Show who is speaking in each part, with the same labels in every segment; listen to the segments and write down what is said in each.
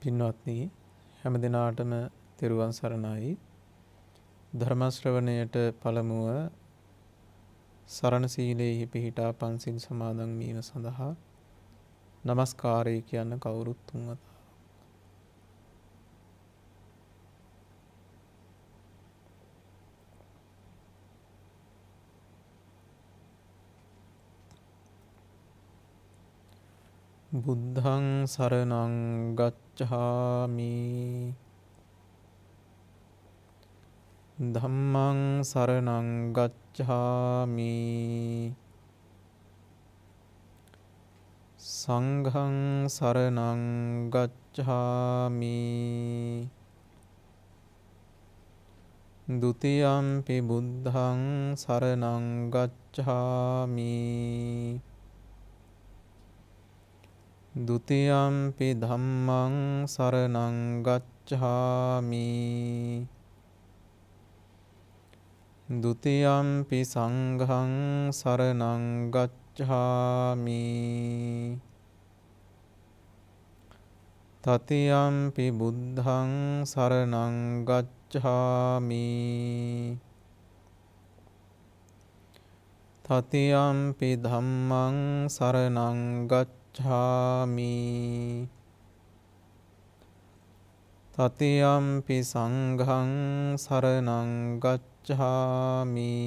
Speaker 1: පින්වත්නි හැම දිනාටම තෙරුවන් සරණයි. ධර්ම ශ්‍රවණයට පළමුව සරණ සීලේහි පිහිටා පන්සිල් සමාදන් වීම සඳහා নমස්කාරය කියන්න කවුරුත් තුන් වතාවක්. බුද්ධං සරණං ගච්ඡාමි ධම්මං සරණං ගච්ඡාමි සංඝං සරණං ගච්ඡාමි ဒ ුතියම්පි බුද්ධං සරණං ගච්ඡාමි ဒ ුතියම්පි ධම්මං සරණං ගච්ඡාමි ဒ ුතියම්පි සංඝං සරණං ගච්ඡාමි တတိယံ පි බුද්ධං සරණං ගච්ඡාමි တတိယံ පි ධම්මං සරණං ගච්ඡාමි တတိယံ පි සංඝං සරණං ගච්ඡාමි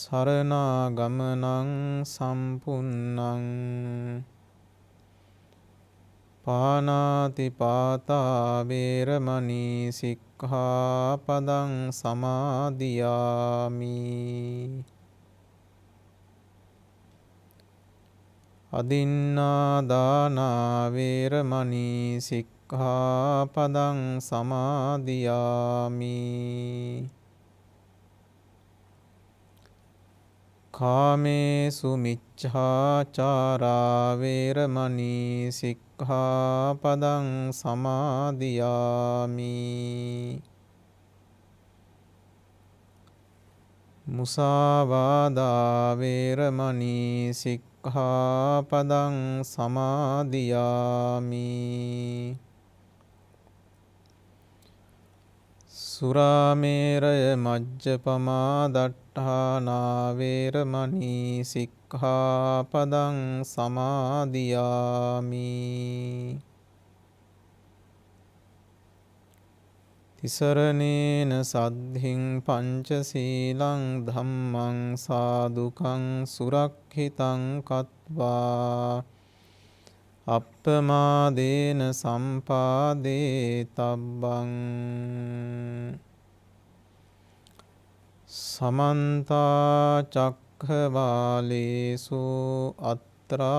Speaker 1: สรณากมนังสัมปุณนังปานาติปาตาเวรมณีสิกขาปดังสมาธิยามิอดินนาดานาเวรมณีสิกขาปดังสมาธิยามิคาเมสุมิจฉาจาราเวรมณีสิกขาปดังสมาธิยามิมุสาวาดาเวรมณีสิกขาปดังสมาธิยามิสุราเมรยมัจจปมาดัฏฐานาเวรมณีสิกขาปดังสมาธิยามิติสรเนนสัดหิงปัญจสีลังธัมมังสาธุคังสุรักขิตังคัตวาอัปปมาเดนสัมปาเดตับบังสมันตาจักขวาเลสุอัตรา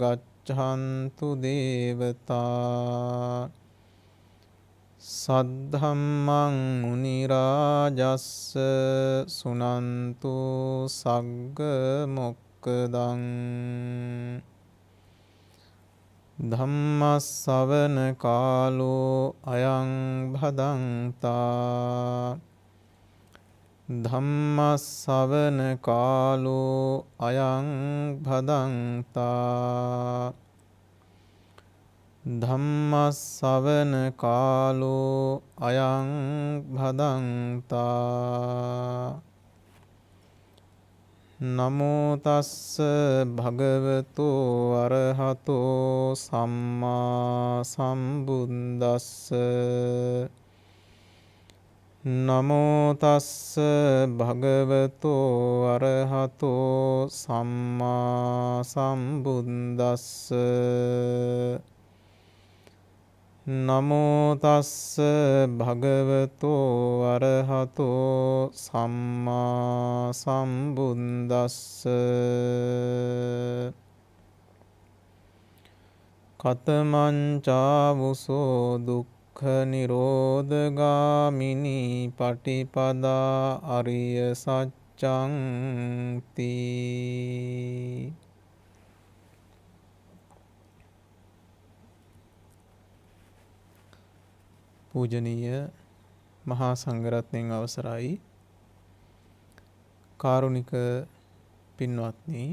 Speaker 1: กัจฉันตุเดวตาสัทธัมมังมุนิราจัสสะสุนันตุสักกโมกขดังธัมมัสสวนกาโลอะยังภดังตาธัมมัสสวนกาโลอะยังภดังตาธัมมัสสวนกาโลอะยังภดังตานะโมตัสสะภะคะวะโตอะระหะโตสัมมาสัมพุทธัสสะนะโมตัสสะภะคะวะโตอะระหะโตสัมมาสัมพุทธัสสะนะโมตัสสะภะคะวะโตอะระหะโตสัมมาสัมพุทธัสสะกตมัญจาวุโสดุกขนิโรธกามินีปฏิปดาอริยสัจจังติපූජනීය මහා සංඝරත්නයන් අවසරයි කාරුණික පින්වත්නි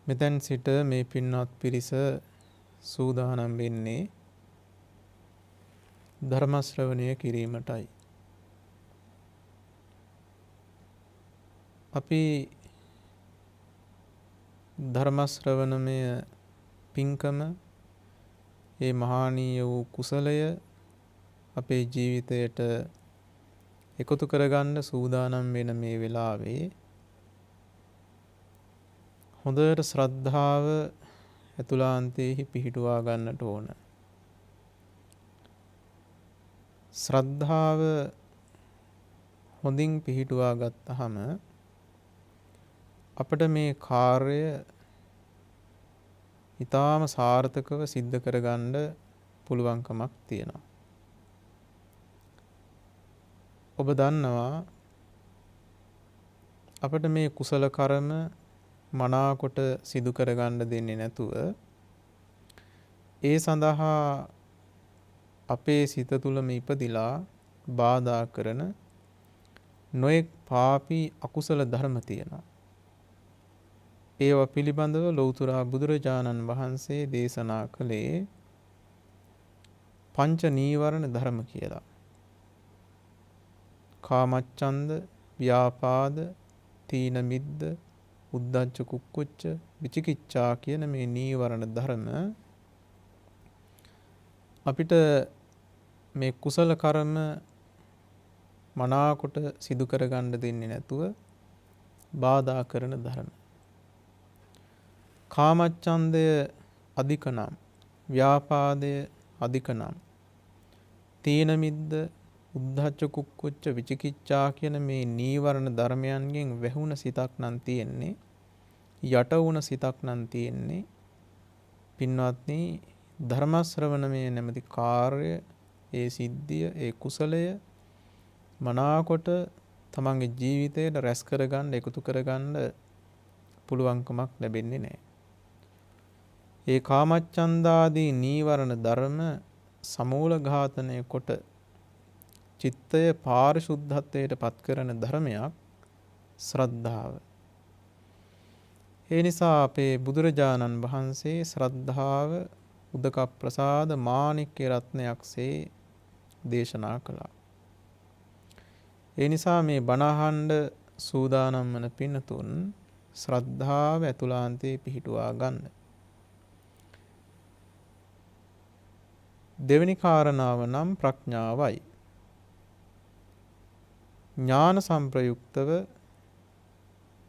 Speaker 1: මෙතෙන් සිට මේ පින්වත් පිරිස සූදානම් වෙන්නේ ධර්ම ශ්‍රවණය කිරීමටයි. අපි ධර්ම ශ්‍රවණමය පින්කම, ඒ මහානීය වූ කුසලය අපේ ජීවිතයට එකතු කරගන්න සූදානම් වෙන මේ වෙලාවේ හොඳට ශ්‍රද්ධාව ඇතුළාන්තයෙහි පිහිටුවා ගන්නට ඕන. ශ්‍රද්ධාව හොඳින් පිහිටුවා ගත්තහම අපට මේ කාර්ය ඊටාම සාර්ථකව සිද්ධ කරගන්න පුළුවන්කමක් තියෙනවා. ඔබ දන්නවා අපට මේ කුසල කර්ම මනාකොට සිදු කරගන්න දෙන්නේ නැතුව ඒ සඳහා අපේ සිත තුළම ඉපදිලා බාධා කරන නොයෙක් පාපී අකුසල ධර්ම තියෙනවා. ඒවා පිළිබඳව ලෞතර බුදුරජාණන් වහන්සේ දේශනා කළේ පංච නීවරණ ධර්ම කියලා. කාමච්ඡන්ද, ව්‍යාපාද, තීන මිද්ද, උද්ධච්ච කුක්කුච්ච, විචිකිච්ඡා කියන මේ නීවරණ ධර්ම අපිට මේ කුසල කර්ම මනාකොට සිදු කරගන්න දෙන්නේ නැතුව බාධා කරන ධර්ම. කාමච්ඡන්දය අධික නම්, ව්‍යාපාදය අධික නම්, තීන මිද්ද, උද්ධච්ච කුක්කුච්ච, විචිකිච්ඡා කියන මේ නීවරණ ධර්මයන්ගෙන් වැහුණ සිතක් නම් තියෙන්නේ, යට වුණ සිතක් නම් තියෙන්නේ, පින්වත්නි ධර්ම ශ්‍රවණමය නැමැති කාර්ය, ඒ සිද්ධිය, ඒ කුසලය මනාකොට තමන්ගේ ජීවිතයට රැස් කරගන්න, එකතු කරගන්න පුළුවන්කමක් ලැබෙන්නේ නැහැ. ඒ කාමච්ඡන්දාදී නීවරණ ධර්ම සමූල ඝාතනය කොට චිත්තය පාරිශුද්ධත්වයට පත් කරන ධර්මයක් ශ්‍රද්ධාව. ඒ නිසා අපේ බුදුරජාණන් වහන්සේ ශ්‍රද්ධාව උදක ප්‍රසාද මාණික්‍ය රත්නයක්සේ දේශනා කළා. ඒ නිසා මේ බණ අහන්න සූදානම් වන පින්තුන් ශ්‍රද්ධාව ඇතුළාන්තයේ පිහිටුවා ගන්න. දෙවෙනි කාරණාව නම් ප්‍රඥාවයි. ඥාන සංප්‍රයුක්තව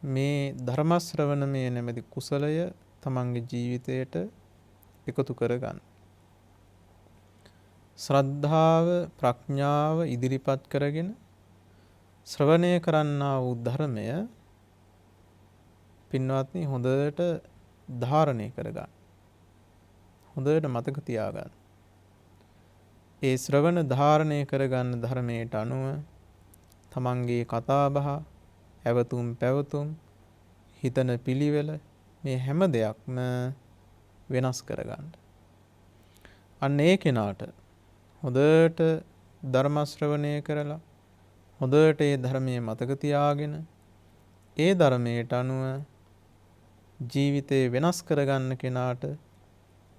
Speaker 1: මේ ධර්ම ශ්‍රවණමය නැමැති කුසලය තමන්ගේ ජීවිතයට එකතු කරගන්න. ශ්‍රද්ධාව, ප්‍රඥාව ඉදිරිපත් කරගෙන ශ්‍රවණය කරන්නා වූ ධර්මය පින්වත්නි හොඳට ධාරණය කරගන්න. හොඳට මතක තියාගන්න. ඒ ශ්‍රවණ ධාරණය කරගන්න ධර්මයට අනුව තමන්ගේ කතාබහ, ඇවතුම් පැවතුම්, හිතන පිළිවෙල මේ හැම දෙයක්ම වෙනස් කරගන්න. අන්න ඒ කෙනාට හොඳට ධර්ම ශ්‍රවණය කරලා හොඳට ඒ ධර්මයේ මතක තියාගෙන ඒ ධර්මයට අනුව ජීවිතේ වෙනස් කරගන්න කෙනාට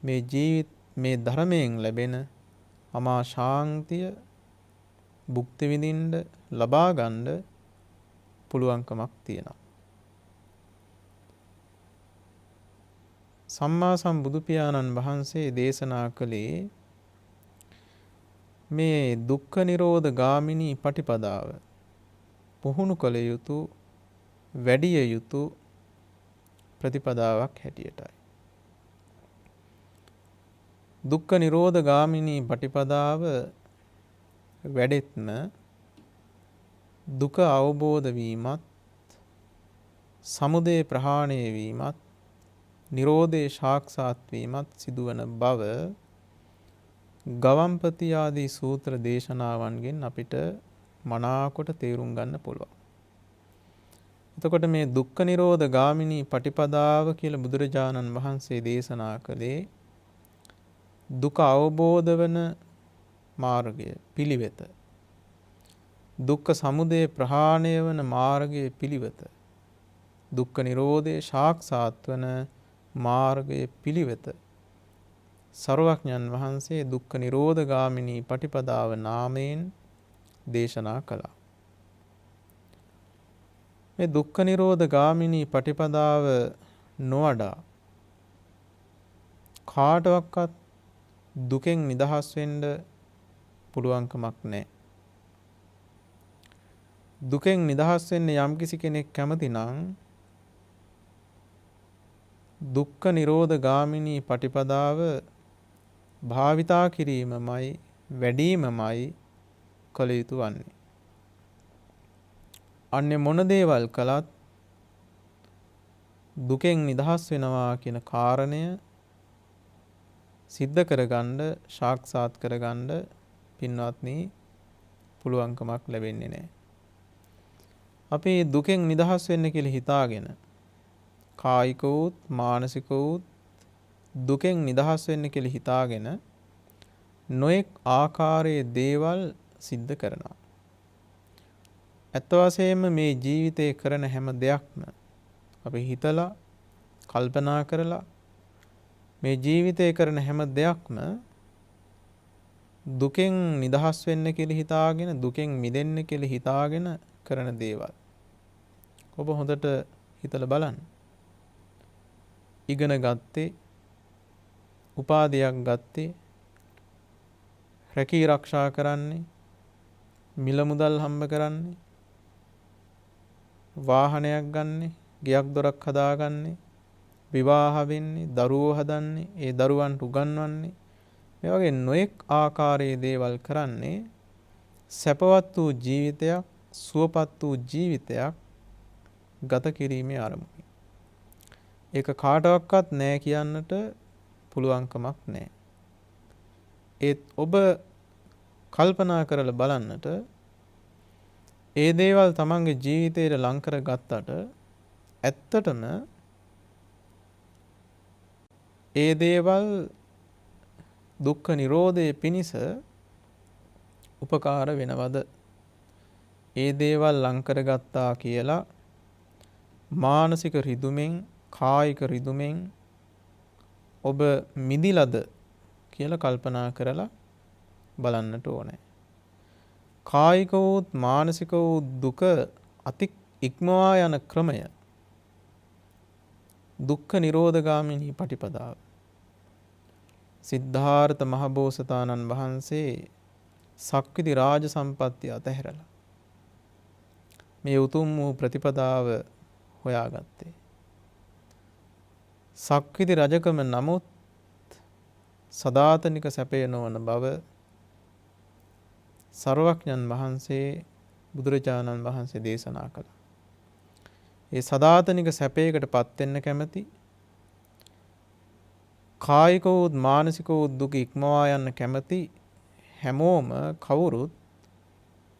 Speaker 1: මේ ධර්මයෙන් ලැබෙන අමා ශාන්තිය භුක්ති විඳින්න ලබා ගන්න පුළුවන්කමක් තියෙනවා. සම්මා සම්බුදු පියාණන් වහන්සේ දේශනා කළේ මේ දුක්ඛ නිරෝධ ගාමිනී පටිපදාව පුහුණු කළ යුතු, වැඩිය යුතු ප්‍රතිපදාවක් හැටියටයි. දුක්ඛ නිරෝධ ගාමිනී පටිපදාව වැඩෙත්ම දුක අවබෝධ වීමත්, සමුදය ප්‍රහාණය වීමත්, නිරෝධය සාක්ෂාත් වීමත් සිදුවන බව ගවම්පති ආදී සූත්‍ර දේශනාවන්ගෙන් අපිට මනාකොට තේරුම් ගන්න පුළුවන්. එතකොට මේ දුක්ඛ නිරෝධ ගාමිනී පටිපදාව කියලා බුදුරජාණන් වහන්සේ දේශනා කළේ දුක අවබෝධ වන මාර්ගය, පිළිවෙත. දුක්ඛ සමුදය ප්‍රහාණය වන මාර්ගයේ පිළිවෙත. දුක්ඛ නිරෝධය සාක්ෂාත් වන මාර්ගයේ පිළිවෙත සර්වඥන් වහන්සේ දුක්ඛ නිරෝධ ගාමිනී පටිපදාව නාමයෙන් දේශනා කළා. මේ දුක්ඛ නිරෝධ ගාමිනී පටිපදාව නොවඩා කාටවත් දුකෙන් නිදහස් වෙන්න පුළුවන්කමක් නැහැ. දුකෙන් නිදහස් වෙන්න යම්කිසි කෙනෙක් කැමති නම් දුක්ඛ නිරෝධ ගාමිනී පටිපදාව භාවිතා කිරීමමයි වැඩිමමයි කළ යුතු වන්නේ. අන්නේ මොන දේවල් කළත් දුකෙන් නිදහස් වෙනවා කියන කාරණය සිද්ධ කරගන්න සාක්ෂාත් කරගන්න පින්වත්නි පුළුවන්කමක් ලැබෙන්නේ නැහැ. අපි දුකෙන් නිදහස් වෙන්න කියලා හිතාගෙන කායික වූත් මානසික වූත් දුකෙන් නිදහස් වෙන්න කියලා හිතාගෙන නොඑක් ආකාරයේ දේවල් සිද්ධ කරනවා. ඇත්ත වශයෙන්ම මේ ජීවිතේ කරන හැම දෙයක්ම අපි හිතලා කල්පනා කරලා මේ ජීවිතේ කරන හැම දෙයක්ම දුකෙන් නිදහස් වෙන්න කියලා හිතාගෙන දුකෙන් මිදෙන්න කියලා හිතාගෙන කරන දේවල්. ඔබ හොඳට හිතලා බලන්න. ඉගෙන ගත්තේ උපාධියක් ගත්තේ රැකී ආරක්ෂා කරන්නේ මිල මුදල් හම්බ කරන්නේ වාහනයක් ගන්නේ ගෙයක් දොරක් හදාගන්නේ විවාහ වෙන්නේ දරුවෝ හදන්නේ ඒ දරුවන්ට උගන්වන්නේ මේ වගේ නොඑක් ආකාරයේ දේවල් කරන්නේ සැපවත් වූ ජීවිතයක් සුවපත් වූ ජීවිතයක් ගත කිරීමේ අරමුණයි. ඒක කාටවත් නෑ කියන්නට පුළුවන්කමක් නෑ. ඒත් ඔබ කල්පනා කරලා බලන්නට ඒ දේවල් තමන්ගේ ජීවිතයට ලං කර ගත්තට ඇත්තටම ඒ දේවල් දුක්ඛ නිරෝධයේ පිණිස උපකාර වෙනවද? ඒ දේවල් ලං කරගත්තා කියලා මානසික රිදුමෙන් කායික රිදුමෙන් ඔබ මිදිලද කියලා කල්පනා කරලා බලන්නට ඕනේ. කායික වූත් මානසික වූ දුක අති ඉක්මවා යන ක්‍රමය දුක්ඛ නිරෝධ ගාමිනී පටිපදාව. සිද්ධාර්ථ මහබෝසතාණන් වහන්සේ සක්විති රාජ සම්පත්තිය අතහැරලා මේ උතුම් වූ ප්‍රතිපදාව හොයාගත්තේ. සක්විති රජකම නමුත් සදාතනික සැපය නොවන බව සර්වඥන් වහන්සේ බුදුරජාණන් වහන්සේ දේශනා කළා. ඒ සදාතනික සැපයකට පත් වෙන්න කැමති කායික වූ මානසික වූ දුක ඉක්මවා යන්න කැමති හැමෝම කවුරුත්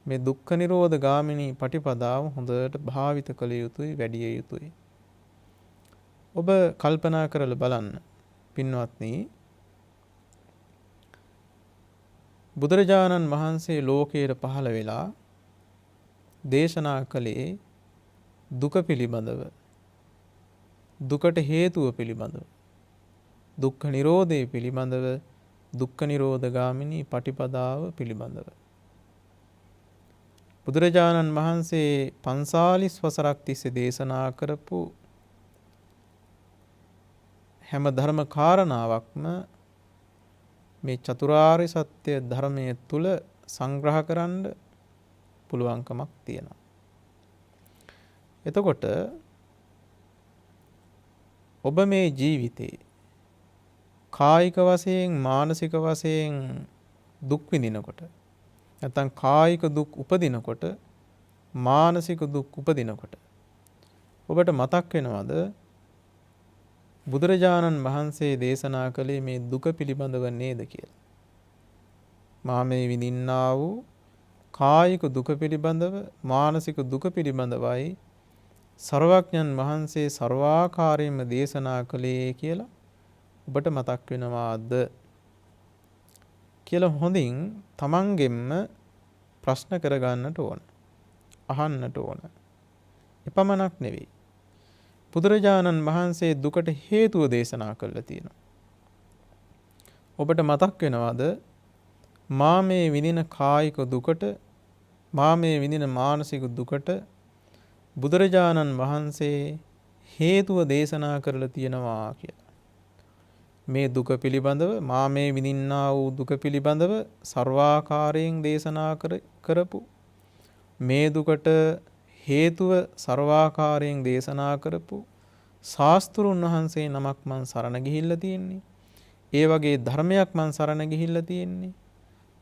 Speaker 1: මේ දුක්ඛ නිරෝධ ගාමිනී පටිපදාව හොඳට භාවිත කළ යුතුයි වැඩි යුතුයි. ඔබ කල්පනා කරලා බලන්න පින්වත්නි බුදුරජාණන් වහන්සේ ලෝකයට පහළ වෙලා දේශනා කළේ දුක පිළිබඳව දුකට හේතුව පිළිබඳව දුක්ඛ නිරෝධය පිළිබඳව දුක්ඛ නිරෝධ ගාමිනී පටිපදාව පිළිබඳව බුදුරජාණන් වහන්සේ 45 වසරක් තිස්සේ දේශනා කරපු හැම ධර්ම කාරණාවක්ම මේ චතුරාර්ය සත්‍ය ධර්මයේ තුල සංග්‍රහ කරන්න පුළුවන්කමක් තියෙනවා. එතකොට ඔබ මේ ජීවිතේ කායික වශයෙන් මානසික වශයෙන් දුක් විඳිනකොට නැත්නම් කායික දුක් උපදිනකොට මානසික දුක් උපදිනකොට ඔබට මතක් වෙනවද බුදුරජාණන් වහන්සේ දේශනා කළේ මේ දුක පිළිබඳව නේද කියලා? මා මේ විඳින්නා වූ කායික දුක පිළිබඳව මානසික දුක පිළිබඳවයි සර්වඥන් වහන්සේ ਸਰවාකාරයෙන්ම දේශනා කළේ කියලා ඔබට මතක් වෙනවාද කියලා හොඳින් තමන්ගෙන්ම ප්‍රශ්න කරගන්නට ඕන. අහන්නට ඕන. එපමණක් නෙවෙයි. බුදුරජාණන් වහන්සේ දුකට හේතුව දේශනා කළා තියෙනවා. ඔබට මතක් වෙනවද මා මේ විඳින කායික දුකට මා මේ විඳින මානසික දුකට බුදුරජාණන් වහන්සේ හේතුව දේශනා කරලා තියෙනවා කියලා. මේ දුක පිළිබඳව මා මේ විඳින්නා වූ දුක පිළිබඳව ਸਰවාකාරයෙන් දේශනා කරපු මේ දුකට හේතුව ਸਰවාකාරයෙන් දේශනා කරපු ශාස්ත්‍රුන් වහන්සේ නමක් මං සරණ ගිහිල්ලා තියෙන්නේ. ඒ වගේ ධර්මයක් මං සරණ ගිහිල්ලා තියෙන්නේ.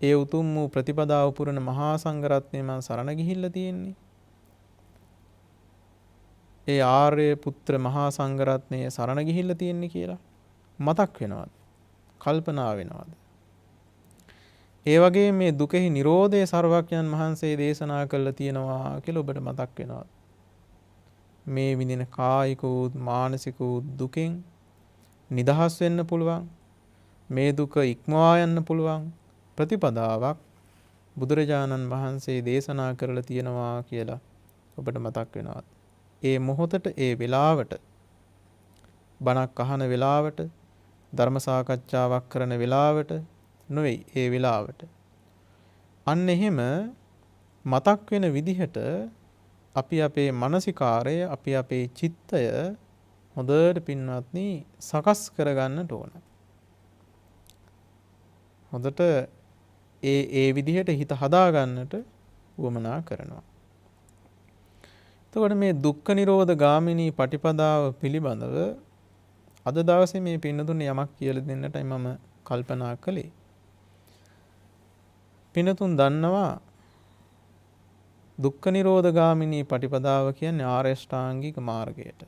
Speaker 1: ඒ උතුම් වූ ප්‍රතිපදාව පුරන මහා සංඝරත්නය මං සරණ ගිහිල්ලා තියෙන්නේ. ඒ ආර්ය පුත්‍ර මහා සංඝරත්නය සරණ ගිහිල්ලා තියෙන්නේ කියලා මතක් වෙනවද? කල්පනා වෙනවද? ඒ වගේ මේ දුකෙහි නිරෝධය සර්වඥන් වහන්සේ දේශනා කළා තියෙනවා කියලා ඔබට මතක් වෙනවද? මේ විඳින කායික වූ මානසික වූ දුකෙන් නිදහස් වෙන්න පුළුවන්. මේ දුක ඉක්මවා යන්න පුළුවන් ප්‍රතිපදාවක් බුදුරජාණන් වහන්සේ දේශනා කරලා තියෙනවා කියලා ඔබට මතක් වෙනවද? ඒ මොහොතට ඒ වෙලාවට බණක් අහන වෙලාවට ධර්ම සාකච්ඡාවක් කරන වෙලාවට නොවේ ඒ වෙලාවට. අන්න එහෙම මතක් වෙන විදිහට අපි අපේ මානසිකාරය අපි අපේ චිත්තය හොඳට පින්වත්නි සකස් කරගන්නට ඕන. හොඳට ඒ විදිහට හිත හදාගන්නට උවමනා කරනවා. එතකොට මේ දුක්ඛ නිරෝධ ගාමිනී පටිපදාව පිළිබඳව අද දවසේ මේ පින්නතුන් යමක් කියලා දෙන්නටයි මම කල්පනා කළේ. පින්නතුන් දන්නවා දුක්ඛ නිරෝධ ගාමිනී පටිපදාව කියන්නේ ආර්ය අෂ්ටාංගික මාර්ගයට.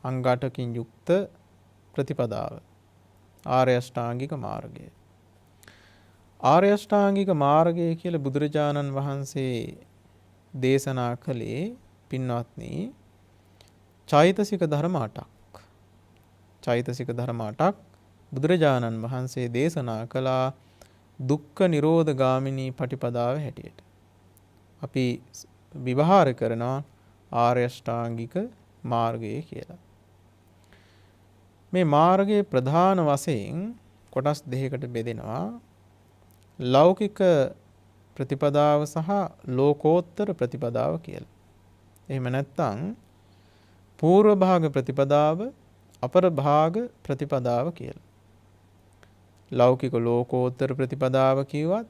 Speaker 1: අංග 8කින් යුක්ත ප්‍රතිපදාව. ආර්ය අෂ්ටාංගික මාර්ගය. ආර්ය අෂ්ටාංගික මාර්ගය කියලා බුදුරජාණන් වහන්සේ දේශනා කළේ පින්වත්නි චෛතසික ධර්ම 8ක්. චෛතසික ධර්ම 8ක් බුදුරජාණන් වහන්සේ දේශනා කළා දුක්ඛ නිරෝධ ගාමිනී පටිපදාව හැටියට. අපි විවහාර කරනවා ආර්ය අෂ්ටාංගික මාර්ගය කියලා. මේ මාර්ගයේ ප්‍රධාන වශයෙන් කොටස් දෙකකට බෙදෙනවා. ලෞකික ප්‍රතිපදාව සහ ලෝකෝත්තර ප්‍රතිපදාව කියලා. එහෙම නැත්නම් పూర్ව භාග ප්‍රතිපදාව අපර භාග ප්‍රතිපදාව කියලා. ලෞකික ලෝකෝත්තර ප්‍රතිපදාව කියවත්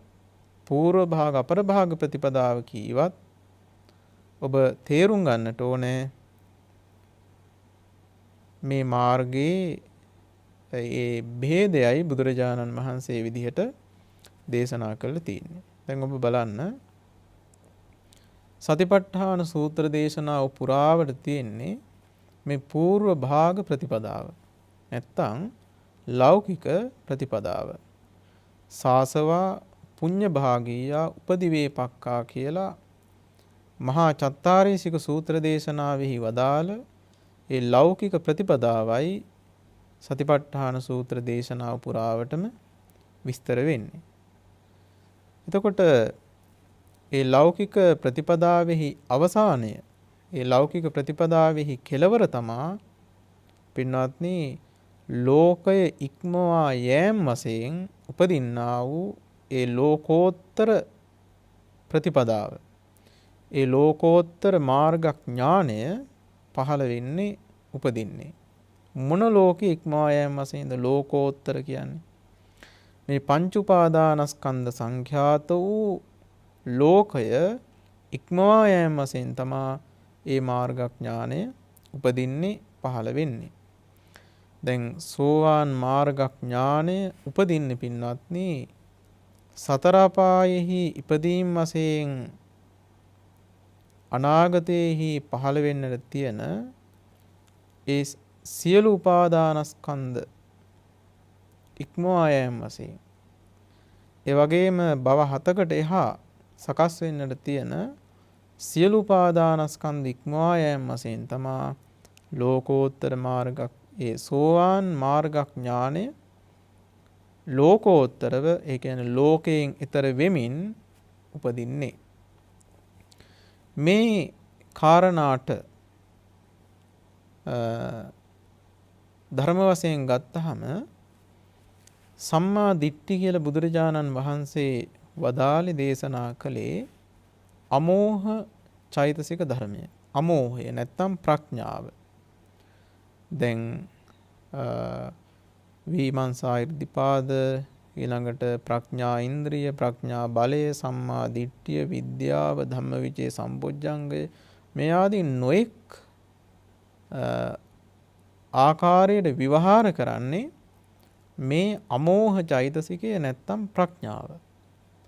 Speaker 1: పూర్ව භාග අපර භාග ප්‍රතිපදාව කියවත් ඔබ තේරුම් ගන්නට ඕනේ මේ මාර්ගයේ ඒ භේදයයි බුදුරජාණන් වහන්සේ විදිහට දේශනා කළා තියෙන්නේ. දැන් ඔබ බලන්න සතිපට්ඨාන සූත්‍ර දේශනාව පුරාවට තියෙන්නේ මේ పూర్ව භාග ප්‍රතිපදාව. නැත්තම් ලෞකික ප්‍රතිපදාව. සාසවා පුඤ්ඤ භාගීයා උපදිවේපක්කා කියලා මහා චත්තාරීසික සූත්‍ර දේශනාවෙහි වදාළ ඒ ලෞකික ප්‍රතිපදාවයි සතිපට්ඨාන සූත්‍ර දේශනාව පුරාවටම විස්තර වෙන්නේ. එතකොට ඒ ලෞකික ප්‍රතිපදාවෙහි අවසානය ඒ ලෞකික ප්‍රතිපදාවෙහි කෙලවර තමා පින්වත්නි ලෝකය ඉක්මවා යෑම වශයෙන් උපදින්නා වූ ඒ ලෝකෝත්තර ප්‍රතිපදාව. ඒ ලෝකෝත්තර මාර්ගඥානය පහළ වෙන්නේ උපදින්නේ මොන ලෝකෙ ඉක්මවා යෑම වශයෙන්ද ලෝකෝත්තර කියන්නේ? මේ පංච උපාදානස්කන්ධ සංඛ්‍යාත වූ ලෝකය ඉක්මවා යෑම වශයෙන් තමා ඒ මාර්ගඥානය උපදින්නේ පහළ වෙන්නේ. දැන් සෝවාන් මාර්ගඥානය උපදින්නේ පින්වත්නි සතර අපායෙහි ඉපදීම් වශයෙන් අනාගතයේහි පහළ වෙන්නට තියෙන ඒ සියලු උපාදානස්කන්ධ ඉක්මවා යෑම වශයෙන් ඒ වගේම භව 7කට එහා සකස් වෙන්නට තියෙන සියලු උපාදානස්කන්ධ ඉක්මවා යෑම වශයෙන් තමා ලෝකෝත්තර මාර්ග ඒ සෝවාන් මාර්ගඥානය ලෝකෝත්තරව ඒ කියන්නේ ලෝකයෙන් ඈතර වෙමින් උපදින්නේ. මේ කාරණාට ධර්ම වශයෙන් ගත්තහම සම්මා දිට්ඨි කියලා බුදුරජාණන් වහන්සේ වදාළේ දේශනා කළේ අමෝහ චෛතසික ධර්මය. අමෝහය නැත්තම් ප්‍රඥාව. දැන් විමර්ශා ඉර්ධිපාද ඊළඟට ප්‍රඥා ඉන්ද්‍රිය ප්‍රඥා බලය සම්මා දිට්ඨිය විද්‍යාව ධම්මවිචේ සම්පොජ්ජංගය මේ ආදී නොඑක් ආකාරයට විවහාර කරන්නේ මේ අමෝහ චෛතසිකය නැත්තම් ප්‍රඥාව.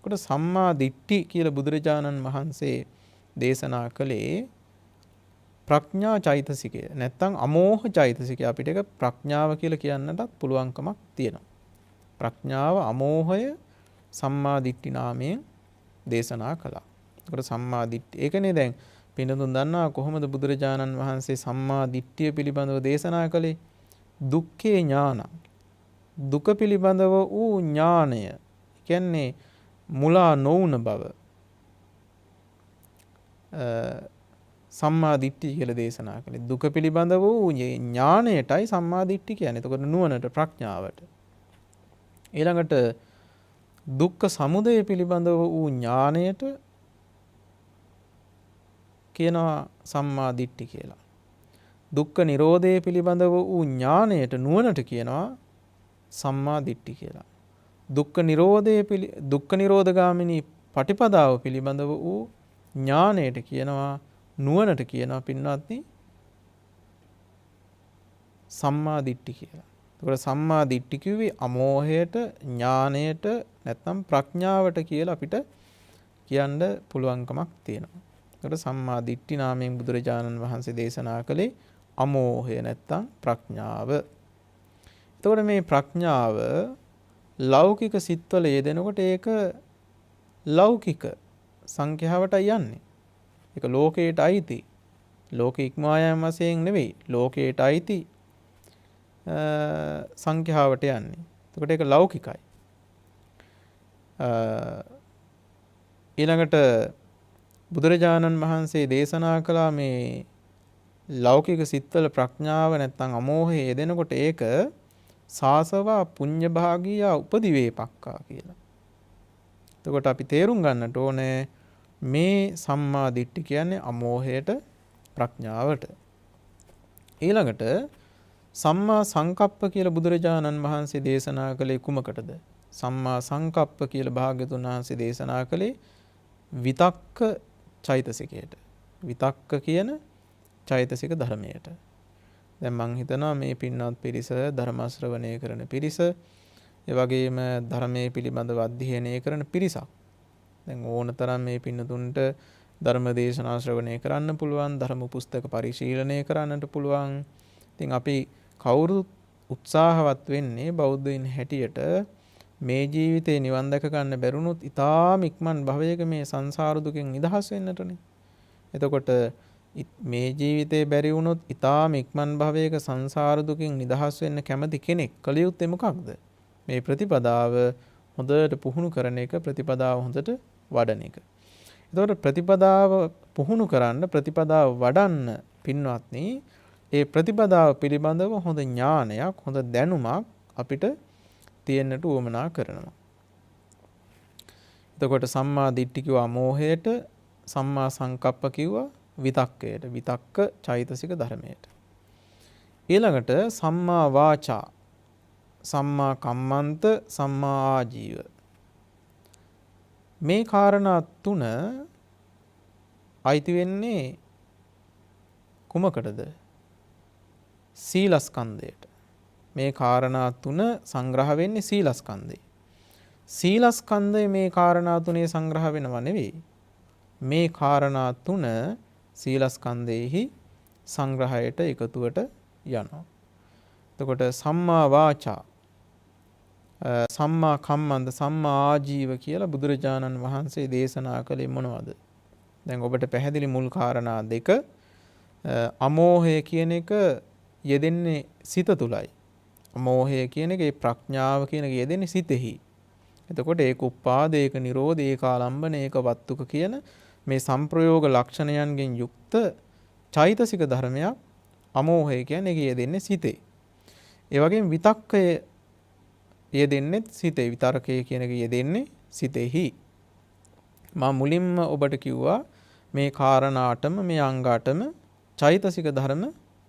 Speaker 1: ඒකට සම්මා දිට්ඨි කියලා බුදුරජාණන් වහන්සේ දේශනා කළේ ප්‍රඥා චෛතසිකය නැත්තම් අමෝහ චෛතසිකය. අපිට ඒක ප්‍රඥාව කියලා කියන්නටත් පුළුවන්කමක් තියෙනවා. ප්‍රඥාව අමෝහය සම්මා දිට්ඨි නාමයෙන් දේශනා කළා. ඒකට සම්මා දිට්ඨි ඒකනේ දැන් පින්නතුන් දන්නවා කොහොමද බුදුරජාණන් වහන්සේ සම්මා දිට්ඨිය පිළිබඳව දේශනා කළේ? දුක්ඛේ ඥාන. දුක පිළිබඳව වූ ඥානය. කියන්නේ මුලා නොවුන බව. සම්මා දිට්ඨිය කියලා දේශනා කළේ. දුක පිළිබඳව වූ ඥානයටයි සම්මා දිට්ඨිය කියන්නේ. එතකොට නුවණට ප්‍රඥාවට. ඊළඟට දුක්ඛ සමුදය පිළිබඳව වූ ඥානයට කියනවා සම්මා දිට්ඨි කියලා. දුක්ඛ නිරෝධය පිළිබඳව වූ ඥානයට නුවණට කියනවා සම්මා දිට්ඨි කියලා. දුක්ඛ නිරෝධගාමිනී පටිපදාව පිළිබඳව වූ ඥානයට කියනවා නුවණට කියනවා පින්වත්නි සම්මා දිට්ඨි කියලා. ඒකට සම්මා දිට්ඨි කිව්වේ අමෝහයට ඥානයට නැත්නම් ප්‍රඥාවට කියලා අපිට කියන්න පුළුවන්කමක් තියෙනවා. ඒකට සම්මා දිට්ඨි නාමයෙන් බුදුරජාණන් වහන්සේ දේශනා කළේ අමෝහය නැත්තම් ප්‍රඥාව. එතකොට මේ ප්‍රඥාව ලෞකික සිත්වල යෙදෙනකොට ඒක ලෞකික සංඛ්‍යාවට යන්නේ. ඒක ලෝකයට අයිති. ලෝක ඉක්මවා යාම වශයෙන් නෙවෙයි. ලෝකයට අයිති සංඛ්‍යාවට යන්නේ. එතකොට ඒක ලෞකිකයි. ඊළඟට බුදුරජාණන් වහන්සේ දේශනා කළා මේ ලෞකික සිත්වල ප්‍රඥාව නැත්තම් අමෝහය යෙදෙනකොට ඒක සාසවා පුඤ්ඤ භාගියා උපදිවේපක්කා කියලා. එතකොට අපි තේරුම් ගන්නට ඕනේ මේ සම්මා දිට්ඨි කියන්නේ අමෝහයට ප්‍රඥාවට. ඊළඟට සම්මා සංකප්ප කියලා බුදුරජාණන් වහන්සේ දේශනා කළේ කුමකටද? සම්මා සංකප්ප කියලා භාග්‍යතුන් වහන්සේ දේශනා කළේ විතක්ක චෛතසිකයට. විතක්ක කියන චෛතසික ධර්මයට. දැන් මං හිතනවා මේ පින්වත් පිරිස ධර්ම ශ්‍රවණය කරන පිරිස, ඒ වගේම ධර්මයේ පිළිබඳව අධ්‍යයනය කරන පිරිසක්. දැන් ඕනතරම් මේ පින්නතුන්ට ධර්ම දේශනා ශ්‍රවණය කරන්න පුළුවන්, ධර්ම පුස්තක පරිශීලනය කරන්නට පුළුවන්. ඉතින් අපි කවුරුත් උත්සාහවත් වෙන්නේ බෞද්ධයින් හැටියට මේ ජීවිතේ නිවන් දැක ගන්න බැරුණොත් ඊටාම ඉක්මන් භවයක මේ සංසාර දුකෙන් නිදහස් වෙන්නටනේ. එතකොට මේ ජීවිතේ බැරි වුණොත් ඊටාම ඉක්මන් භවයක සංසාර දුකින් නිදහස් වෙන්න කැමති කෙනෙක් කල යුත්තේ මොකක්ද? මේ ප්‍රතිපදාව හොඳට පුහුණු කරන එක, ප්‍රතිපදාව හොඳට වඩන එක. එතකොට ප්‍රතිපදාව පුහුණු කරන්න, ප්‍රතිපදාව වඩන්න පින්වත්නි, ඒ ප්‍රතිපදාව පිළිබඳව හොඳ ඥානයක්, හොඳ දැනුමක් අපිට තියෙන්නට උවමනා කරනවා. එතකොට සම්මා දිට්ඨි කිව්වා අමෝහයට, සම්මා සංකප්ප කිව්වා විතක්කයට, විතක්ක චෛතසික ධර්මයට. ඊළඟට සම්මා වාචා, සම්මා කම්මන්ත, සම්මා ආජීව. මේ කාරණා තුන අයිති වෙන්නේ කුමකටද? සීලස්කන්ධයට. මේ කාරණා තුන සංග්‍රහ වෙන්නේ සීලස්කන්ධේ. සීලස්කන්ධය මේ කාරණා තුනේ සංග්‍රහ වෙනව නෙවෙයි. මේ කාරණා තුන සීලස්කන්ධයේහි සංග්‍රහයට එකතුවට යනවා. එතකොට සම්මා වාචා, සම්මා කම්මන්ත, සම්මා ආජීව කියලා බුදුරජාණන් වහන්සේ දේශනා කළේ මොනවද? දැන් ඔබට පැහැදිලි මුල් කාරණා දෙක. අමෝහය කියන එක යෙදෙන්නේ සිත තුලයි. අමෝහය කියන එක, ඒ ප්‍රඥාව කියන එක යෙදෙන්නේ සිතෙහි. එතකොට ඒක උප්පාද, ඒක නිරෝධ, ඒක ආලම්බන, ඒක වත්තුක කියන මේ සංප්‍රයෝග ලක්ෂණයන්ගෙන් යුක්ත චෛතසික ධර්මයක් අමෝහය කියන්නේ. ඒක යෙදෙන්නේ සිතේ. ඒ වගේම විතක්කය යෙදෙන්නේ සිතේ. විතර්කය කියන එක යෙදෙන්නේ සිතෙහි. මා මුලින්ම ඔබට කිව්වා මේ කාරණාටම මේ අංගාටම චෛතසික ධර්ම